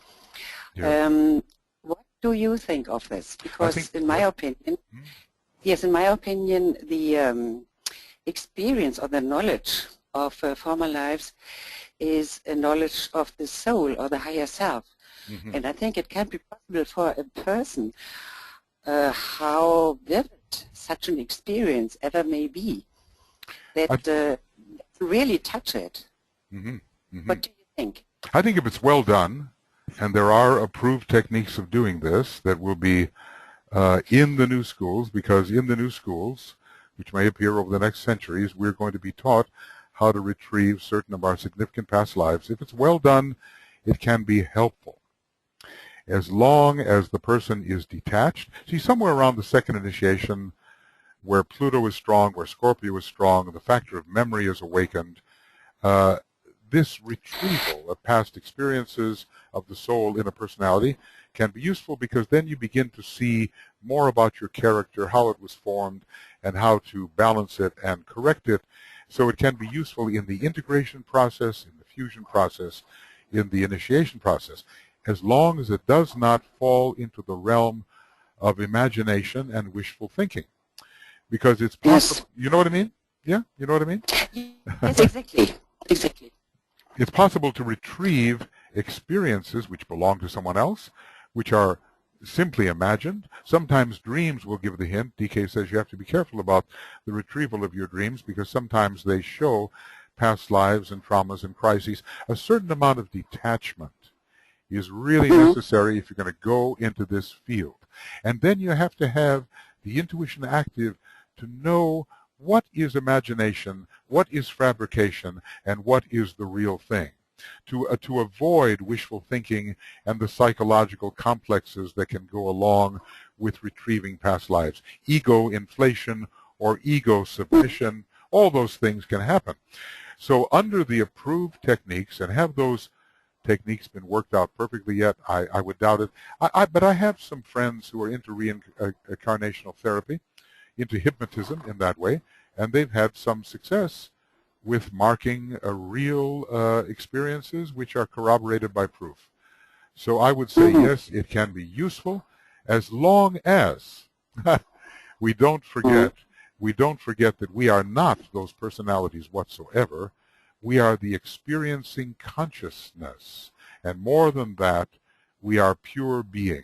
Yes. What do you think of this? Because in my opinion, the experience or the knowledge of former lives is a knowledge of the soul or the higher self. And I think it can be possible for a person, how vivid such an experience ever may be, that really touch it. What do you think? I think if it's well done, and there are approved techniques of doing this that will be in the new schools, because in the new schools, which may appear over the next centuries, we're going to be taught how to retrieve certain of our significant past lives. If it's well done, it can be helpful. As long as the person is detached. See, somewhere around the second initiation, where Pluto is strong, where Scorpio is strong, and the factor of memory is awakened, this retrieval of past experiences of the soul in a personality can be useful, because then you begin to see more about your character, how it was formed, and how to balance it and correct it. So it can be useful in the integration process, in the fusion process, in the initiation process, as long as it does not fall into the realm of imagination and wishful thinking. Because it's possible, you know what I mean? Yeah, you know what I mean? Yes, exactly. Exactly. It's possible to retrieve experiences which belong to someone else, which are simply imagined. Sometimes dreams will give the hint. DK says you have to be careful about the retrieval of your dreams, because sometimes they show past lives and traumas and crises. A certain amount of detachment is really necessary if you're going to go into this field. And then you have to have the intuition active to know what is imagination, what is fabrication, and what is the real thing. To avoid wishful thinking and the psychological complexes that can go along with retrieving past lives. Ego inflation or ego submission, all those things can happen. So under the approved techniques, and have those techniques been worked out perfectly yet? I would doubt it. But I have some friends who are into reincarnational therapy, into hypnotism in that way, and they've had some success with marking real experiences which are corroborated by proof. So I would say yes, it can be useful as long as we don't forget that we are not those personalities whatsoever. We are the experiencing consciousness, and more than that, we are pure being.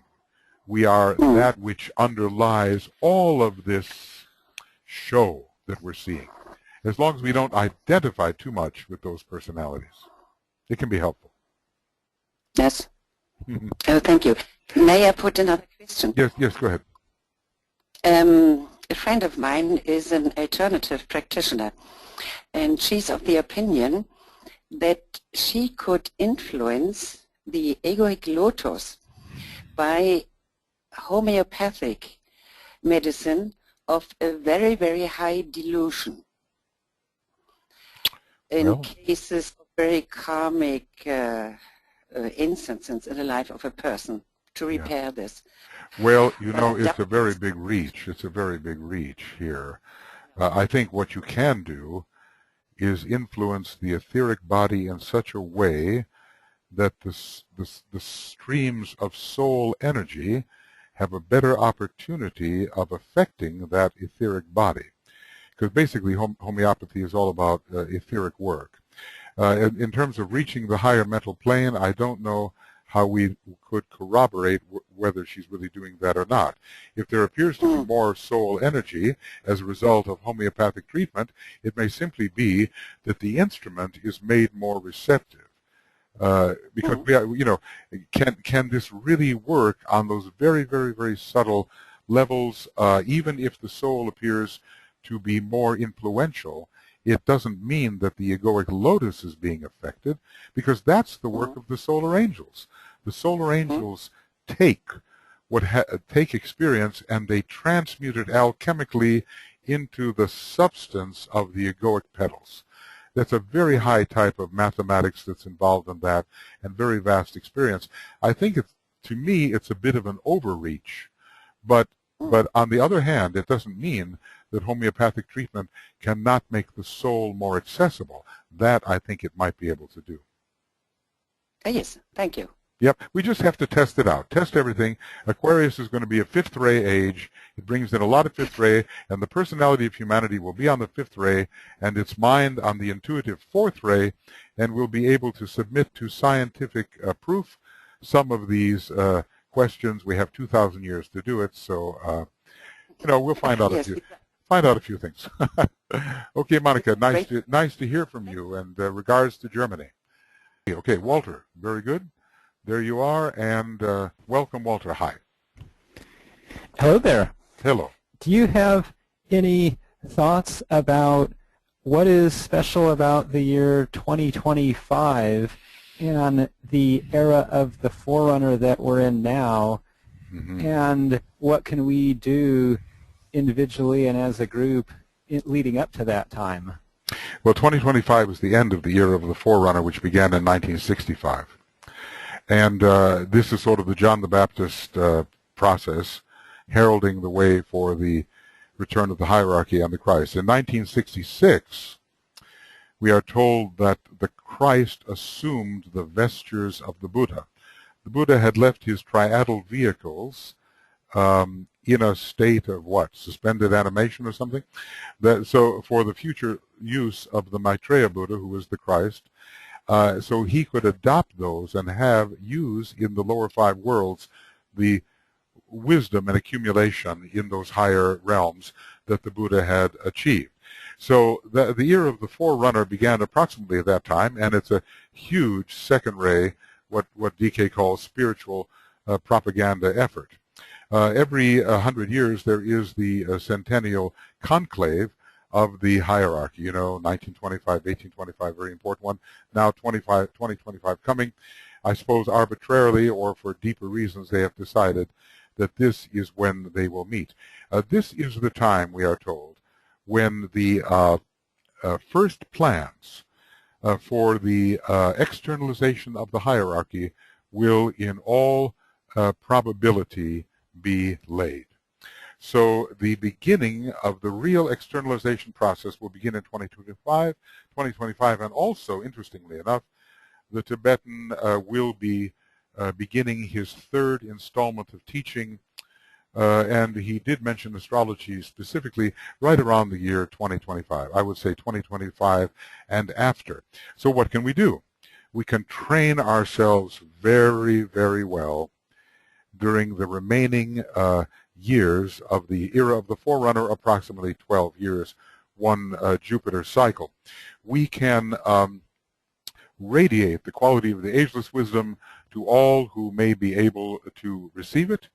We are that which underlies all of this show that we're seeing. As long as we don't identify too much with those personalities, it can be helpful. Yes. Oh, thank you. May I put another question? Yes, go ahead. A friend of mine is an alternative practitioner, and she's of the opinion that she could influence the egoic lotus by homeopathic medicine of a very, very high dilution in cases of very karmic instances in the life of a person to repair this. Well, you know, it's a very big reach. It's a very big reach here. I think what you can do is influence the etheric body in such a way that the streams of soul energy have a better opportunity of affecting that etheric body. Because basically homeopathy is all about etheric work. In terms of reaching the higher mental plane, I don't know how we could corroborate whether she's really doing that or not. If there appears to be more soul energy as a result of homeopathic treatment, it may simply be that the instrument is made more receptive. Because we are, you know, can this really work on those very, very, very subtle levels? Even if the soul appears to be more influential, it doesn't mean that the egoic lotus is being affected, because that's the work of the solar angels. The solar angels take experience and they transmute it alchemically into the substance of the egoic petals. That's a very high type of mathematics that's involved in that, and very vast experience. I think to me, it's a bit of an overreach, but on the other hand, it doesn't mean that homeopathic treatment cannot make the soul more accessible. That I think it might be able to do. Yes, thank you. Yep, we just have to test it out. Test everything. Aquarius is going to be a fifth ray age. It brings in a lot of fifth ray, and the personality of humanity will be on the fifth ray, and its mind on the intuitive fourth ray, and we'll be able to submit to scientific proof some of these questions. We have 2,000 years to do it, so you know, we'll find out a few things. Okay, Monica, nice to hear from you, and regards to Germany. Okay, Walter, very good. There you are, and welcome, Walter. Hi. Hello there. Hello. Do you have any thoughts about what is special about the year 2025 and the era of the forerunner that we're in now, and what can we do individually and as a group leading up to that time? Well, 2025 is the end of the year of the forerunner, which began in 1965. And this is sort of the John the Baptist process, heralding the way for the return of the hierarchy and the Christ. In 1966, we are told that the Christ assumed the vestures of the Buddha. The Buddha had left his triadal vehicles in a state of what? Suspended animation or something? So for the future use of the Maitreya Buddha, who was the Christ, so he could adopt those and use in the lower five worlds the wisdom and accumulation in those higher realms that the Buddha had achieved. So the year of the forerunner began approximately at that time, and it's a huge second ray, what DK calls spiritual propaganda effort. Every 100 years there is the centennial conclave of the hierarchy. You know, 1925, 1825, very important one. Now 2025 coming. I suppose arbitrarily or for deeper reasons they have decided that this is when they will meet. This is the time, we are told, when the first plans for the externalization of the hierarchy will in all probability be laid. So the beginning of the real externalization process will begin in 2025, and also, interestingly enough, the Tibetan will be beginning his third installment of teaching, and he did mention astrology specifically right around the year 2025. I would say 2025 and after. So what can we do? We can train ourselves very, very well during the remaining years of the era of the forerunner, approximately 12 years, one Jupiter cycle. We can radiate the quality of the ageless wisdom to all who may be able to receive it.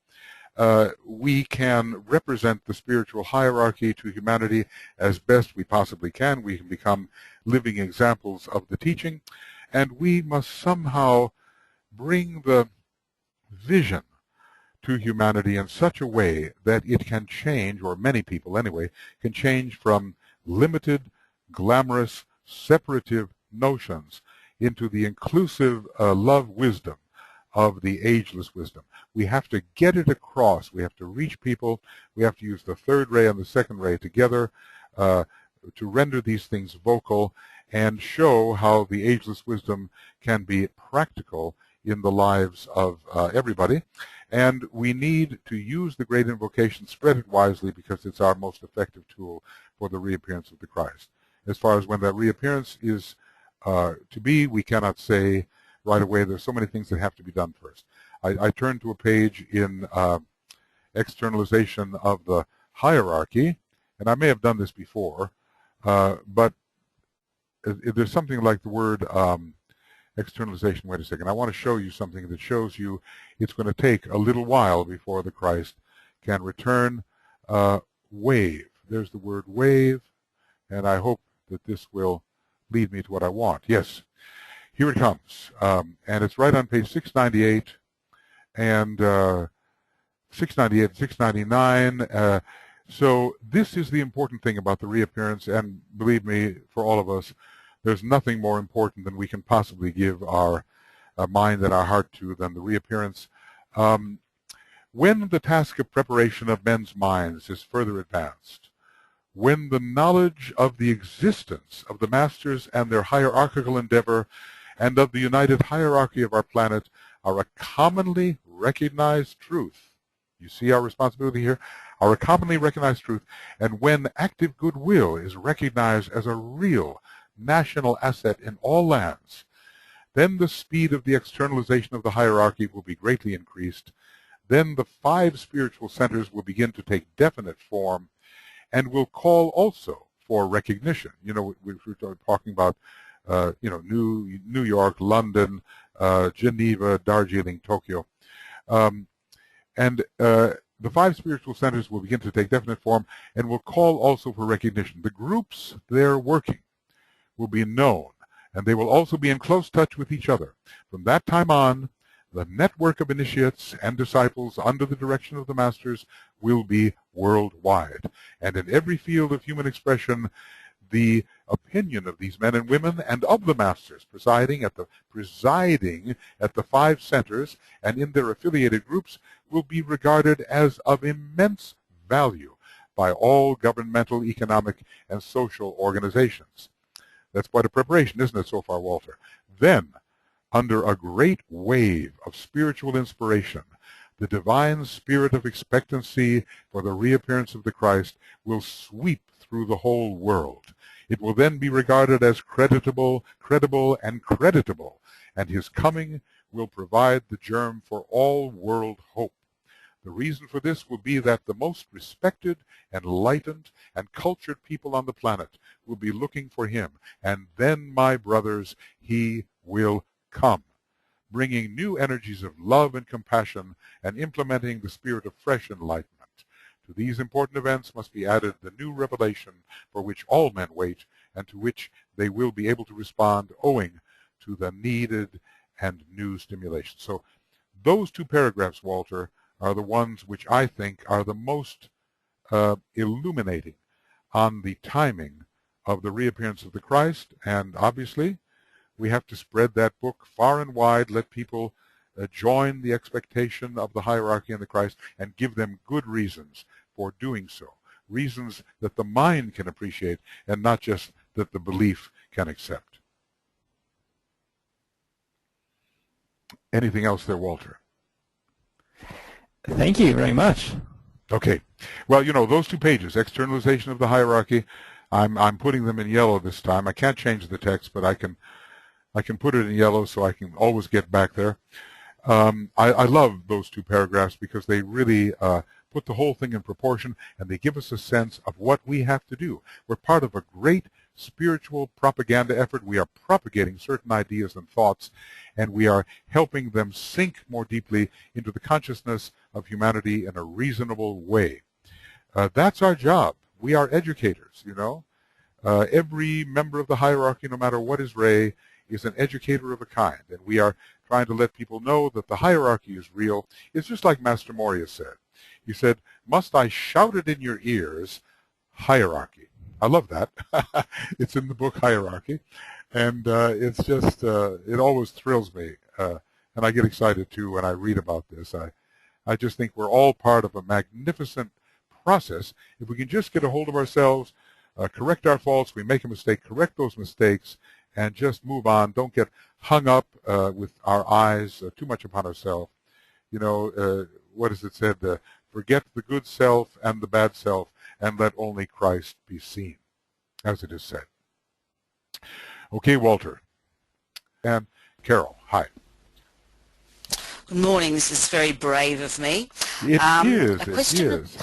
We can represent the spiritual hierarchy to humanity as best we possibly can. We can become living examples of the teaching, and we must somehow bring the vision to humanity in such a way that it can change, or many people anyway, can change from limited, glamorous, separative notions into the inclusive love wisdom of the ageless wisdom. We have to get it across. We have to reach people. We have to use the third ray and the second ray together to render these things vocal and show how the ageless wisdom can be practical in the lives of everybody. And we need to use the great invocation, spread it wisely, because it's our most effective tool for the reappearance of the Christ. As far as when that reappearance is to be, we cannot say right away. There's so many things that have to be done first. I turned to a page in externalization of the hierarchy, and I may have done this before, but there's something like the word externalization. Wait a second. I want to show you something that shows you it's going to take a little while before the Christ can return. Wave. There's the word wave, and I hope that this will lead me to what I want. Yes, here it comes, and it's right on page 698 and 698, 699. So this is the important thing about the reappearance, and believe me, for all of us, there's nothing more important than we can possibly give our mind and our heart to than the reappearance. When the task of preparation of men's minds is further advanced, when the knowledge of the existence of the masters and their hierarchical endeavor and of the united hierarchy of our planet are a commonly recognized truth. You see our responsibility here? Are a commonly recognized truth, and when active goodwill is recognized as a real national asset in all lands, then the speed of the externalization of the hierarchy will be greatly increased. Then the 5 spiritual centers will begin to take definite form and will call also for recognition. You know, we're talking about, you know, New York, London, Geneva, Darjeeling, Tokyo. And the 5 spiritual centers will begin to take definite form and will call also for recognition. The groups they're working will be known, and they will also be in close touch with each other. From that time on, the network of initiates and disciples under the direction of the masters will be worldwide. And in every field of human expression, the opinion of these men and women and of the masters presiding at the 5 centers and in their affiliated groups will be regarded as of immense value by all governmental, economic, and social organizations. That's quite a preparation, isn't it, so far, Walter? Then, under a great wave of spiritual inspiration, the divine spirit of expectancy for the reappearance of the Christ will sweep through the whole world. It will then be regarded as credible, and creditable, and his coming will provide the germ for all world hope. The reason for this will be that the most respected, enlightened, and cultured people on the planet will be looking for him, and then, my brothers, he will come. bringing new energies of love and compassion, and implementing the spirit of fresh enlightenment. To these important events must be added the new revelation for which all men wait, and to which they will be able to respond owing to the needed and new stimulation. So those two paragraphs, Walter, are the ones which I think are the most illuminating on the timing of the reappearance of the Christ. And obviously, we have to spread that book far and wide, let people join the expectation of the hierarchy and the Christ, and give them good reasons for doing so. Reasons that the mind can appreciate, and not just that the belief can accept. Anything else there, Walter? Thank you very much. Okay. Well, you know, those two pages, externalization of the hierarchy, I'm putting them in yellow this time. I can't change the text, but I can put it in yellow so I can always get back there. I love those two paragraphs because they really put the whole thing in proportion, and they give us a sense of what we have to do. We're part of a great spiritual propaganda effort. We are propagating certain ideas and thoughts, and we are helping them sink more deeply into the consciousness of humanity in a reasonable way. That's our job. We are educators, you know. Every member of the hierarchy, no matter what his ray, is an educator of a kind, and we are trying to let people know that the hierarchy is real. It's just like Master Morya said. He said, "Must I shout it in your ears? Hierarchy." I love that. It's in the book Hierarchy, and it's just, it always thrills me, and I get excited too when I read about this. I just think we're all part of a magnificent process. If we can just get a hold of ourselves, correct our faults, we make a mistake, correct those mistakes, and just move on. Don't get hung up with our eyes too much upon ourselves. You know, what is it said? Forget the good self and the bad self, and let only Christ be seen, as it is said. Okay, Walter. And Carol, hi. Good morning. This is very brave of me. It is.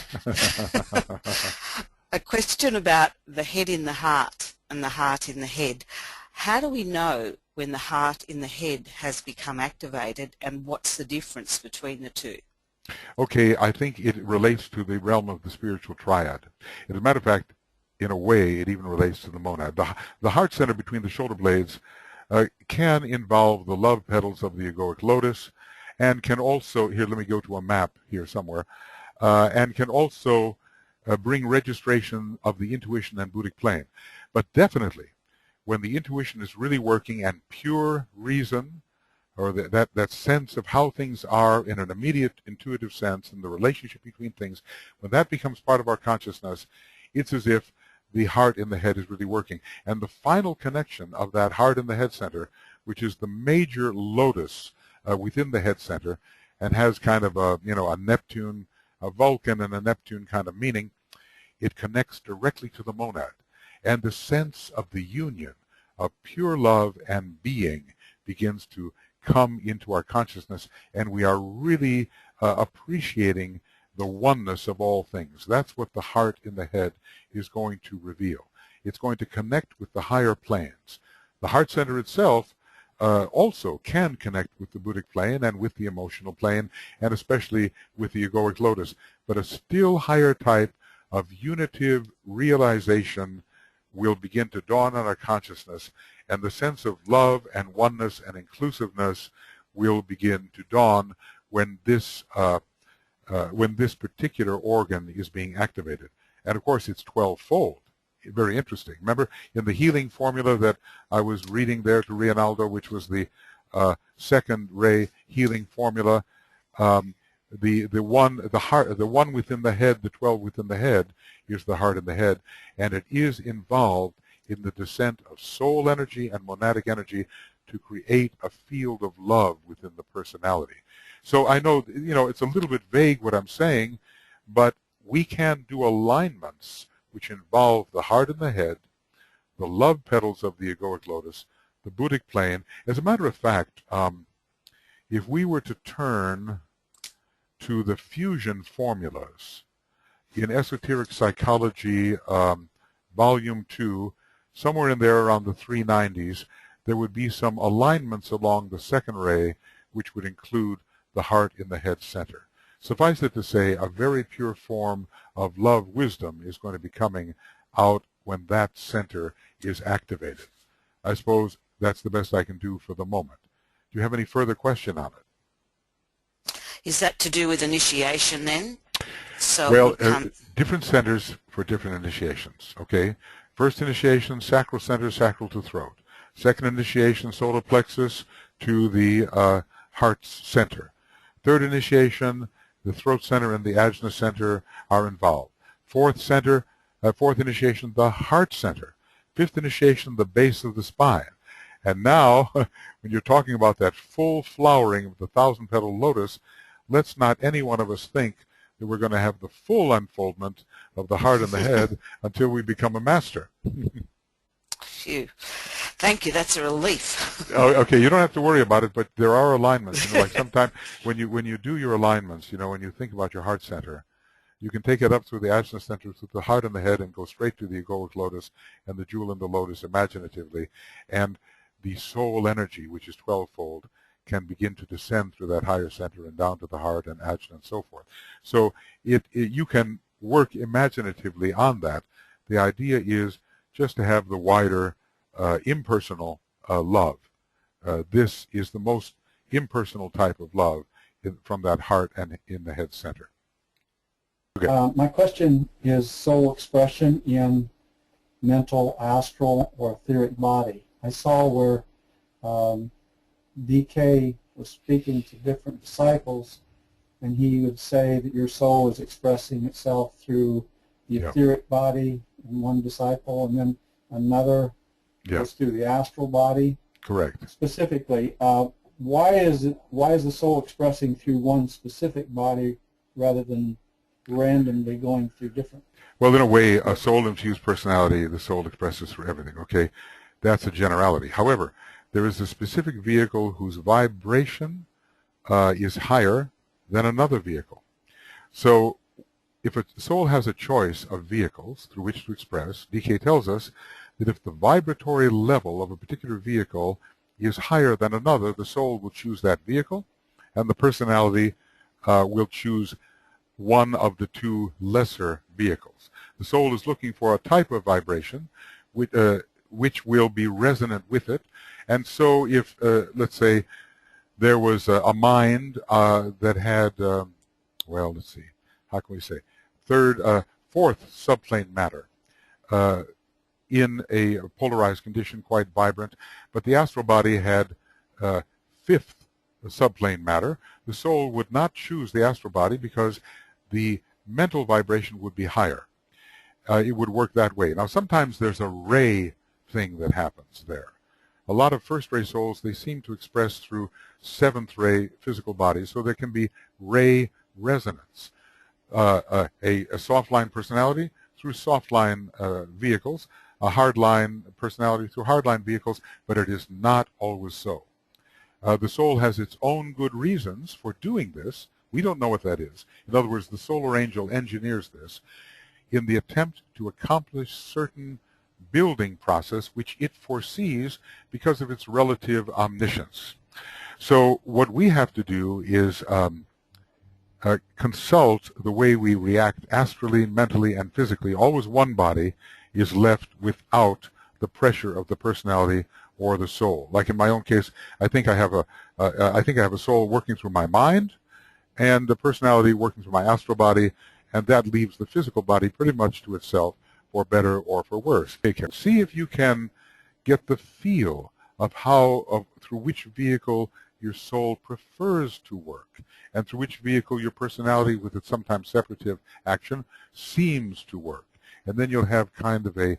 A question about the head in the heart and the heart in the head. How do we know when the heart in the head has become activated, and what's the difference between the two? Okay, I think it relates to the realm of the spiritual triad. As a matter of fact, in a way, it even relates to the monad. The heart center between the shoulder blades can involve the love petals of the egoic lotus, and can also, here, let me go to a map here somewhere, and can also bring registration of the intuition and Buddhic plane. But definitely, when the intuition is really working and pure reason, or that sense of how things are in an immediate intuitive sense and the relationship between things, when that becomes part of our consciousness, it's as if the heart in the head is really working. And the final connection of that heart in the head center, which is the major lotus within the head center, and has kind of a, you know, a Neptune, a Vulcan and a Neptune kind of meaning, it connects directly to the monad. And the sense of the union of pure love and being begins to come into our consciousness, and we are really appreciating the oneness of all things. That's what the heart in the head is going to reveal. It's going to connect with the higher planes. The heart center itself also can connect with the Buddhic plane and with the emotional plane, and especially with the egoic lotus. But a still higher type of unitive realization will begin to dawn on our consciousness, and the sense of love and oneness and inclusiveness will begin to dawn when this particular organ is being activated. And of course, it's 12-fold. Very interesting. Remember, in the healing formula that I was reading there to Reinaldo, which was the second ray healing formula, the one within the head, the 12 within the head, is the heart in the head, and it is involved in the descent of soul energy and monadic energy to create a field of love within the personality. So I know, you know, it's a little bit vague what I'm saying, but we can do alignments which involve the heart in the head, the love petals of the egoic lotus, the Buddhic plane. As a matter of fact, if we were to turn to the fusion formulas in Esoteric Psychology, Volume 2, somewhere in there around the 390s, there would be some alignments along the second ray, which would include the heart in the head center. Suffice it to say, a very pure form of love wisdom is going to be coming out when that center is activated. I suppose that's the best I can do for the moment. Do you have any further question on it? Is that to do with initiation then? So well, different centers for different initiations, okay? First initiation, sacral center, sacral to throat. Second initiation, solar plexus to the heart center. Third initiation, the throat center and the ajna center are involved. Fourth initiation, the heart center. Fifth initiation, the base of the spine. And now, when you're talking about that full flowering of the 1,000-petal lotus, let's not any one of us think that we're going to have the full unfoldment of the heart and the head until we become a master. Phew. Thank you. That's a relief. Oh, okay, you don't have to worry about it, but there are alignments. You know, like sometimes when you do your alignments, you know, when you think about your heart center, you can take it up through the ajna center, through the heart and the head, and go straight to the egoic lotus and the jewel in the lotus imaginatively. And the soul energy, which is 12-fold, can begin to descend through that higher center and down to the heart and ajna and so forth. So you can work imaginatively on that. The idea is just to have the wider impersonal love. This is the most impersonal type of love from that heart and in the head center. Okay. My question is soul expression in mental, astral, or etheric body. I saw where DK was speaking to different disciples, and he would say that your soul is expressing itself through the etheric body in one disciple, and then another goes through the astral body. Correct. Specifically, why is the soul expressing through one specific body rather than randomly going through different? Well, in a way, a soul-infused personality, the soul expresses through everything, okay? That's a generality. However, there is a specific vehicle whose vibration is higher than another vehicle. So if a soul has a choice of vehicles through which to express, DK tells us that if the vibratory level of a particular vehicle is higher than another, the soul will choose that vehicle, and the personality will choose one of the two lesser vehicles. The soul is looking for a type of vibration which will be resonant with it. And so if, let's say, there was a mind that had, well, let's see, how can we say, fourth subplane matter in a polarized condition, quite vibrant, but the astral body had fifth subplane matter, the soul would not choose the astral body because the mental vibration would be higher. It would work that way. Now, sometimes there's a ray thing that happens there. A lot of first-ray souls, they seem to express through seventh-ray physical bodies, so there can be ray resonance. A soft-line personality through soft-line vehicles, a hard-line personality through hard-line vehicles, but it is not always so. The soul has its own good reasons for doing this. We don't know what that is. In other words, the solar angel engineers this in the attempt to accomplish certain building process which it foresees because of its relative omniscience. So what we have to do is consult the way we react astrally, mentally, and physically. Always one body is left without the pressure of the personality or the soul. Like in my own case, I think I have a soul working through my mind and the personality working through my astral body, and that leaves the physical body pretty much to itself, for better or for worse. See if you can get the feel of through which vehicle your soul prefers to work, and through which vehicle your personality, with its sometimes separative action, seems to work. And then you'll have kind of a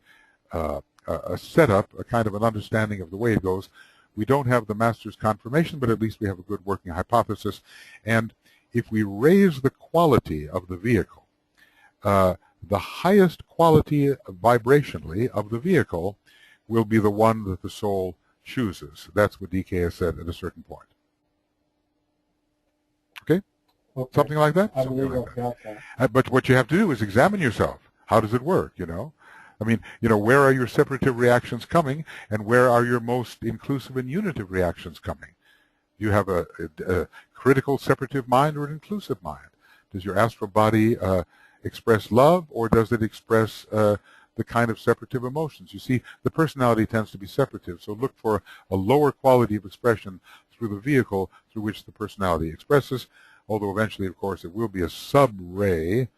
setup, a kind of an understanding of the way it goes. We don't have the master's confirmation, but at least we have a good working hypothesis. And if we raise the quality of the vehicle, the highest quality vibrationally of the vehicle will be the one that the soul chooses. That's what DK has said at a certain point. Okay? Something like that? I believe I've got that. But what you have to do is examine yourself. How does it work, you know? I mean, you know, where are your separative reactions coming, and where are your most inclusive and unitive reactions coming? Do you have a critical separative mind or an inclusive mind? Does your astral body express love, or does it express the kind of separative emotions? You see, the personality tends to be separative, so look for a lower quality of expression through the vehicle through which the personality expresses, although eventually, of course, it will be a sub-ray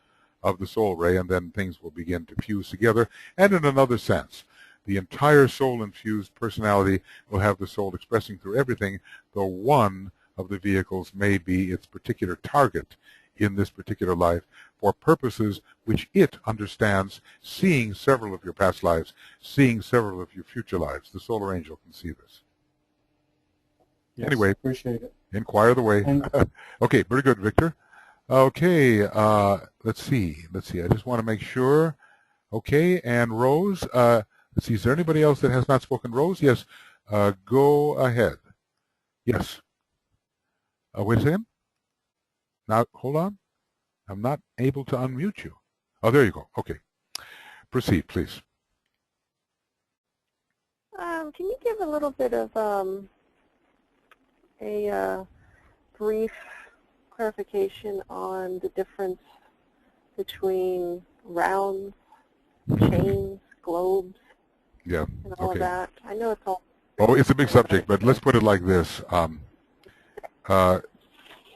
of the soul ray, and then things will begin to fuse together. And in another sense, the entire soul-infused personality will have the soul expressing through everything, though one of the vehicles may be its particular target in this particular life for purposes which it understands, seeing several of your past lives, seeing several of your future lives. The solar angel can see this. Yes, anyway, appreciate it. Inquire the way. Okay, very good, Victor. Okay, let's see. I just want to make sure. Okay, and Rose, let's see, is there anybody else that has not spoken? Rose, yes, go ahead. Yes. Wait a second. Now, hold on. I'm not able to unmute you. Oh, there you go. Okay. Proceed, please. Can you give a little bit of a brief clarification on the difference between rounds, chains, globes, and all of that? I know it's all... Oh, it's a big subject, but let's put it like this.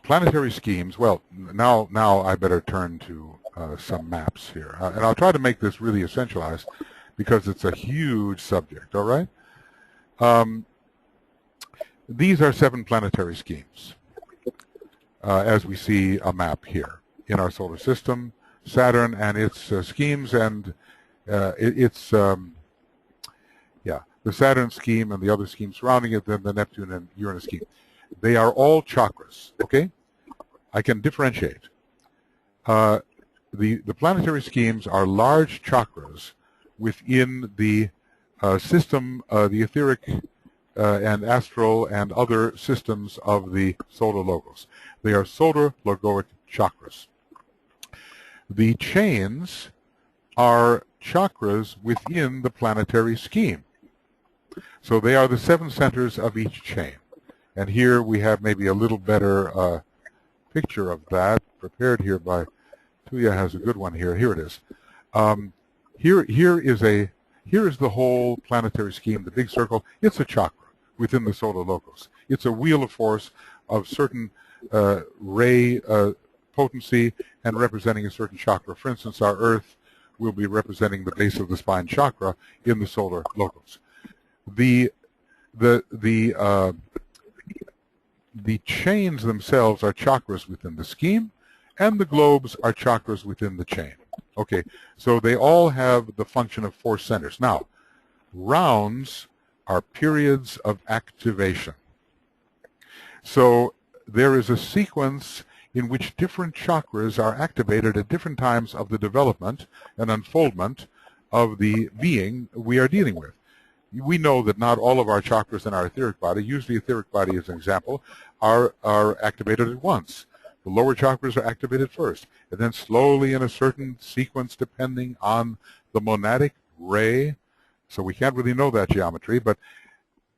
Planetary schemes, well, now I better turn to some maps here. And I'll try to make this really essentialized because it's a huge subject, all right? These are 7 planetary schemes, as we see a map here in our solar system, Saturn and its schemes, and the Saturn scheme and the other schemes surrounding it, then the Neptune and Uranus scheme. They are all chakras, okay? I can differentiate. The planetary schemes are large chakras within the system, the etheric and astral and other systems of the solar logos. They are solar logoic chakras. The chains are chakras within the planetary scheme. So they are the 7 centers of each chain. And here we have maybe a little better picture of that, prepared here by Tuya has a good one here. Here it is. Here is the whole planetary scheme, the big circle. It's a chakra within the solar logos. It's a wheel of force of certain ray potency and representing a certain chakra. For instance, our Earth will be representing the base of the spine chakra in the solar logos. The chains themselves are chakras within the scheme, and the globes are chakras within the chain. Okay, so they all have the function of force centers. Now, rounds are periods of activation. So there is a sequence in which different chakras are activated at different times of the development and unfoldment of the being we are dealing with. We know that not all of our chakras in our etheric body, use the etheric body as an example, are activated at once. The lower chakras are activated first, and then slowly in a certain sequence depending on the monadic ray. So we can't really know that geometry, but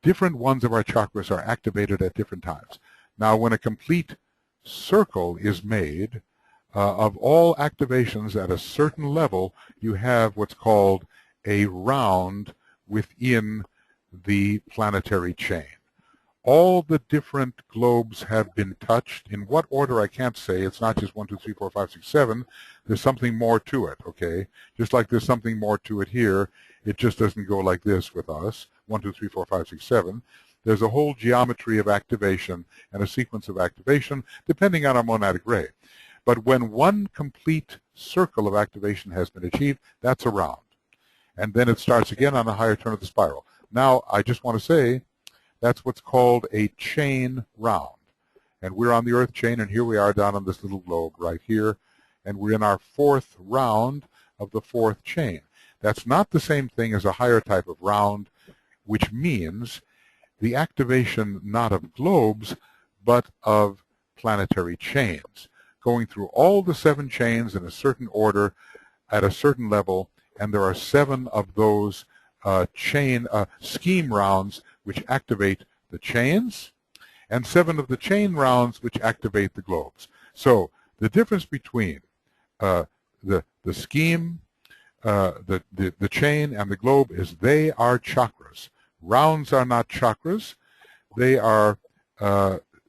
different ones of our chakras are activated at different times. Now, when a complete circle is made of all activations at a certain level, you have what's called a round within the planetary chain. All the different globes have been touched. In what order, I can't say. It's not just 1, 2, 3, 4, 5, 6, 7. There's something more to it, okay? Just like there's something more to it here. It just doesn't go like this with us. 1, 2, 3, 4, 5, 6, 7. There's a whole geometry of activation and a sequence of activation depending on our monadic ray. But when one complete circle of activation has been achieved, that's a round. And then it starts again on a higher turn of the spiral. Now, I just want to say that's what's called a chain round. And we're on the Earth chain, and here we are down on this little globe right here, and we're in our 4th round of the 4th chain. That's not the same thing as a higher type of round, which means the activation not of globes, but of planetary chains, going through all the 7 chains in a certain order at a certain level, and there are 7 of those scheme rounds which activate the chains, and 7 of the chain rounds which activate the globes. So the difference between the scheme, the chain, and the globe is they are chakras. Rounds are not chakras. They are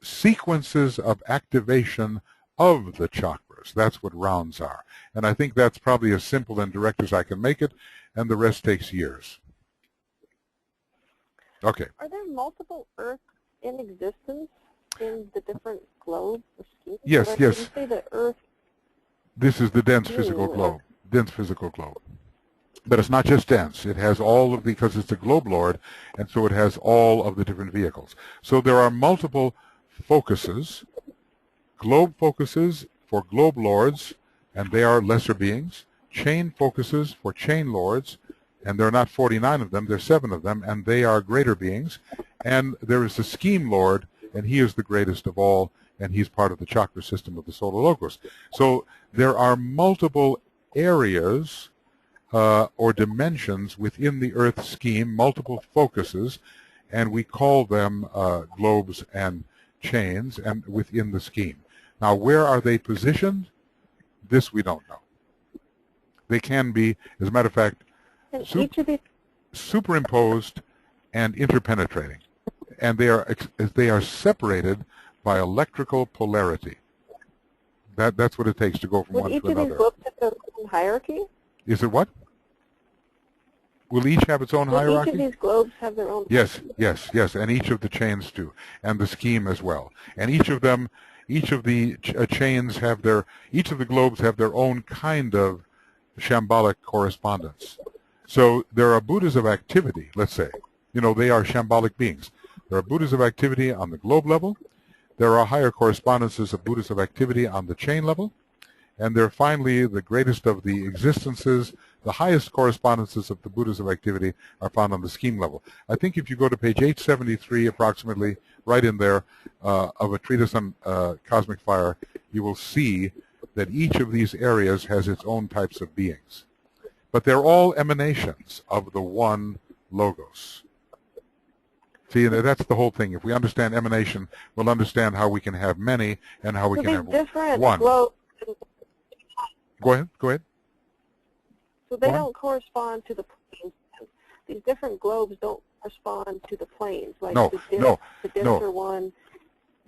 sequences of activation of the chakras. That's what rounds are. And I think that's probably as simple and direct as I can make it, and the rest takes years. Okay. Are there multiple Earths in existence in the different globes? Yes, like, yes. You say the Earth. This is the dense physical globe. Dense physical globe. But it's not just dense. It has all of, because it's a globe lord, and so it has all of the different vehicles. So there are multiple focuses, globe focuses for globe lords, and they are lesser beings, chain focuses for chain lords, and there are not 49 of them, there are 7 of them, and they are greater beings. And there is the scheme lord, and he is the greatest of all, and he's part of the chakra system of the solar locus. So there are multiple areas or dimensions within the Earth scheme, multiple focuses, and we call them globes and chains and within the scheme. Now, where are they positioned? This we don't know. They can be, as a matter of fact, superimposed and interpenetrating, and they are separated by electrical polarity. That's what it takes to go from one to another. Would each of these globes have their own hierarchy? Is it what? Will each have its own hierarchy? Each of these globes have their own Yes, yes, yes, and each of the chains do, and the scheme as well. And each of them, each of the chains have their, each of the globes have their own kind of shambolic correspondence. So there are Buddhas of activity, let's say. You know, they are shambolic beings. There are Buddhas of activity on the globe level. There are higher correspondences of Buddhas of activity on the chain level. And they're finally the greatest of the existences. The highest correspondences of the Buddhas of activity are found on the scheme level. I think if you go to page 873, approximately, right in there, of a treatise on cosmic fire, you will see that each of these areas has its own types of beings. But they're all emanations of the one logos. See, that's the whole thing. If we understand emanation, we'll understand how we can have many and how we can have one. Go ahead. Go ahead. So they don't correspond to the planes. These different globes don't correspond to the planes. Like the denser one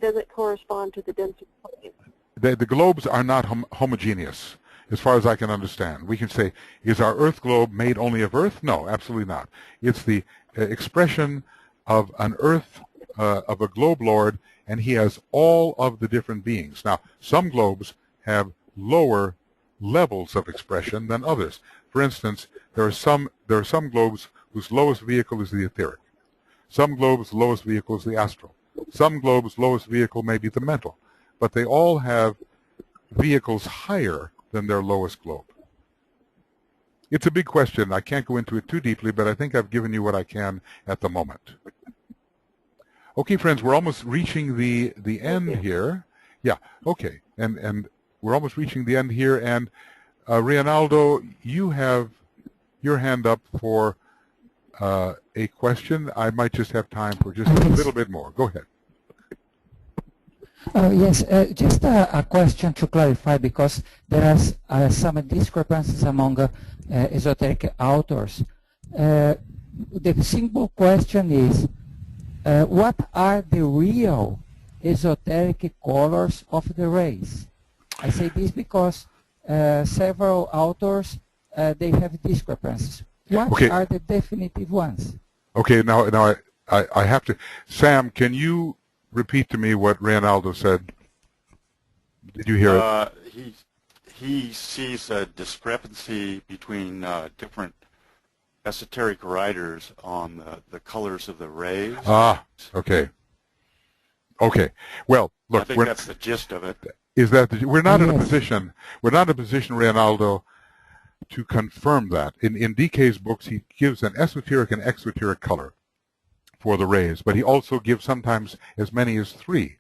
doesn't correspond to the denser plane. The globes are not homogeneous, as far as I can understand. We can say, is our Earth globe made only of Earth? No, absolutely not. It's the expression of an Earth, of a globe lord, and he has all of the different beings. Now, some globes have lower levels of expression than others. For instance, there are some globes whose lowest vehicle is the etheric. Some globes' lowest vehicle is the astral. Some globes' lowest vehicle may be the mental. But they all have vehicles higher than their lowest globe. It's a big question. I can't go into it too deeply, but I think I've given you what I can at the moment. Okay, friends, we're almost reaching the end here. Yeah, okay. And we're almost reaching the end here. And Reynaldo, you have your hand up for a question. I might just have time for just a little bit more. Go ahead. Yes, just a question to clarify, because there are some discrepancies among esoteric authors. The simple question is, what are the real esoteric colors of the rays? I say this because several authors, they have discrepancies. What are the definitive ones? Okay, now I have to. Sam, can you repeat to me what Reynaldo said? Did you hear it? He sees a discrepancy between different esoteric writers on the colors of the rays. Ah, okay. Okay. Well, look, I think that's the gist of it. Is that we're not in a position? We're not in a position, Reynaldo, to confirm that. In DK's books, he gives an esoteric and exoteric color for the rays, but he also gives sometimes as many as 3.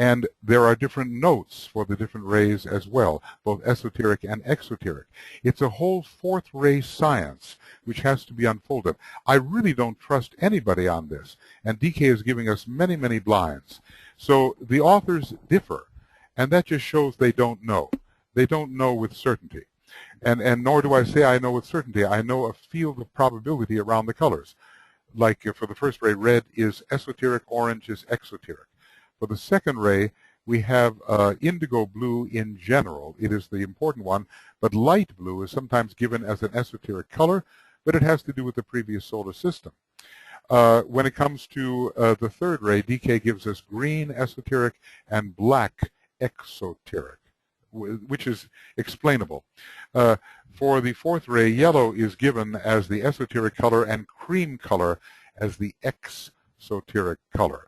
And there are different notes for the different rays as well, both esoteric and exoteric. It's a whole fourth ray science which has to be unfolded. I really don't trust anybody on this, and DK is giving us many, many blinds. So the authors differ, and that just shows they don't know. They don't know with certainty. And nor do I say I know with certainty. I know a field of probability around the colors. Like for the first ray, red is esoteric, orange is exoteric. For the second ray, we have indigo blue in general. It is the important one, but light blue is sometimes given as an esoteric color, but it has to do with the previous solar system. When it comes to the third ray, DK gives us green esoteric and black exoteric, which is explainable. For the fourth ray, yellow is given as the esoteric color and cream color as the exoteric color.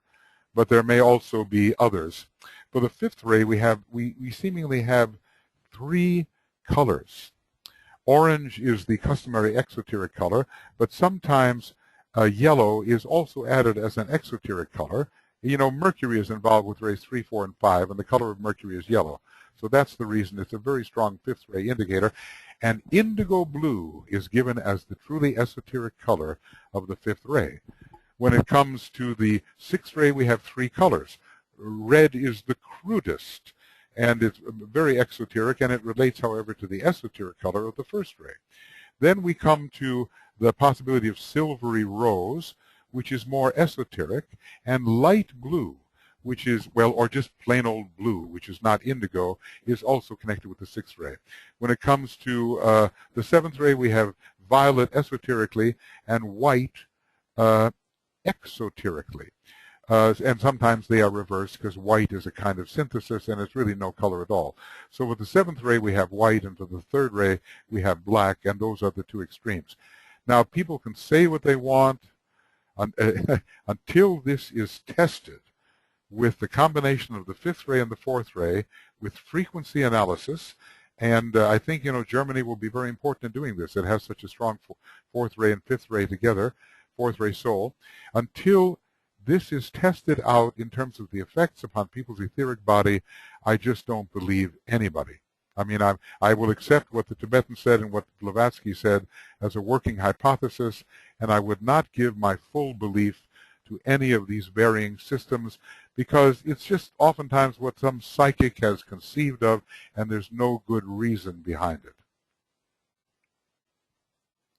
But there may also be others. For the fifth ray, we seemingly have three colors. Orange is the customary exoteric color, but sometimes yellow is also added as an exoteric color. You know, Mercury is involved with rays 3, 4, and 5, and the color of Mercury is yellow. So that's the reason it's a very strong fifth ray indicator. And indigo blue is given as the truly esoteric color of the fifth ray. When it comes to the sixth ray, we have three colors. Red is the crudest, and it's very exoteric, and it relates, however, to the esoteric color of the first ray. Then we come to the possibility of silvery rose, which is more esoteric, and light blue, which is, well, or just plain old blue, which is not indigo, is also connected with the sixth ray. When it comes to the seventh ray, we have violet esoterically and white exoterically. And sometimes they are reversed because white is a kind of synthesis and it's really no color at all. So with the seventh ray we have white, and for the third ray we have black, and those are the two extremes. Now people can say what they want until this is tested with the combination of the fifth ray and the fourth ray with frequency analysis. And I think, you know, Germany will be very important in doing this. It has such a strong fourth ray and fifth ray together, fourth ray soul. Until this is tested out in terms of the effects upon people's etheric body, I just don't believe anybody. I mean, I will accept what the Tibetan said and what Blavatsky said as a working hypothesis, and I would not give my full belief to any of these varying systems, because it's just oftentimes what some psychic has conceived of, and there's no good reason behind it.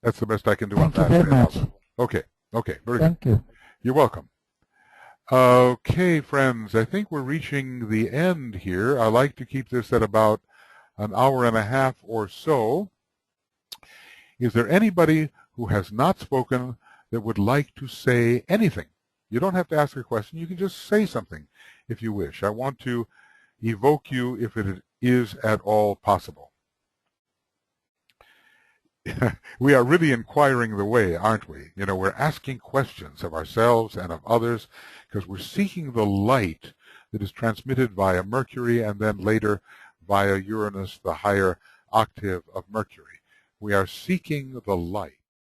That's the best I can do on that. Thank you very much. Okay, okay, very good. Thank you. You're welcome. Okay, friends, I think we're reaching the end here. I like to keep this at about an hour and a half or so. Is there anybody who has not spoken that would like to say anything? You don't have to ask a question. You can just say something if you wish. I want to evoke you if it is at all possible. We are really inquiring the way, aren't we? You know, we're asking questions of ourselves and of others because we're seeking the light that is transmitted via Mercury and then later via Uranus, the higher octave of Mercury. We are seeking the light.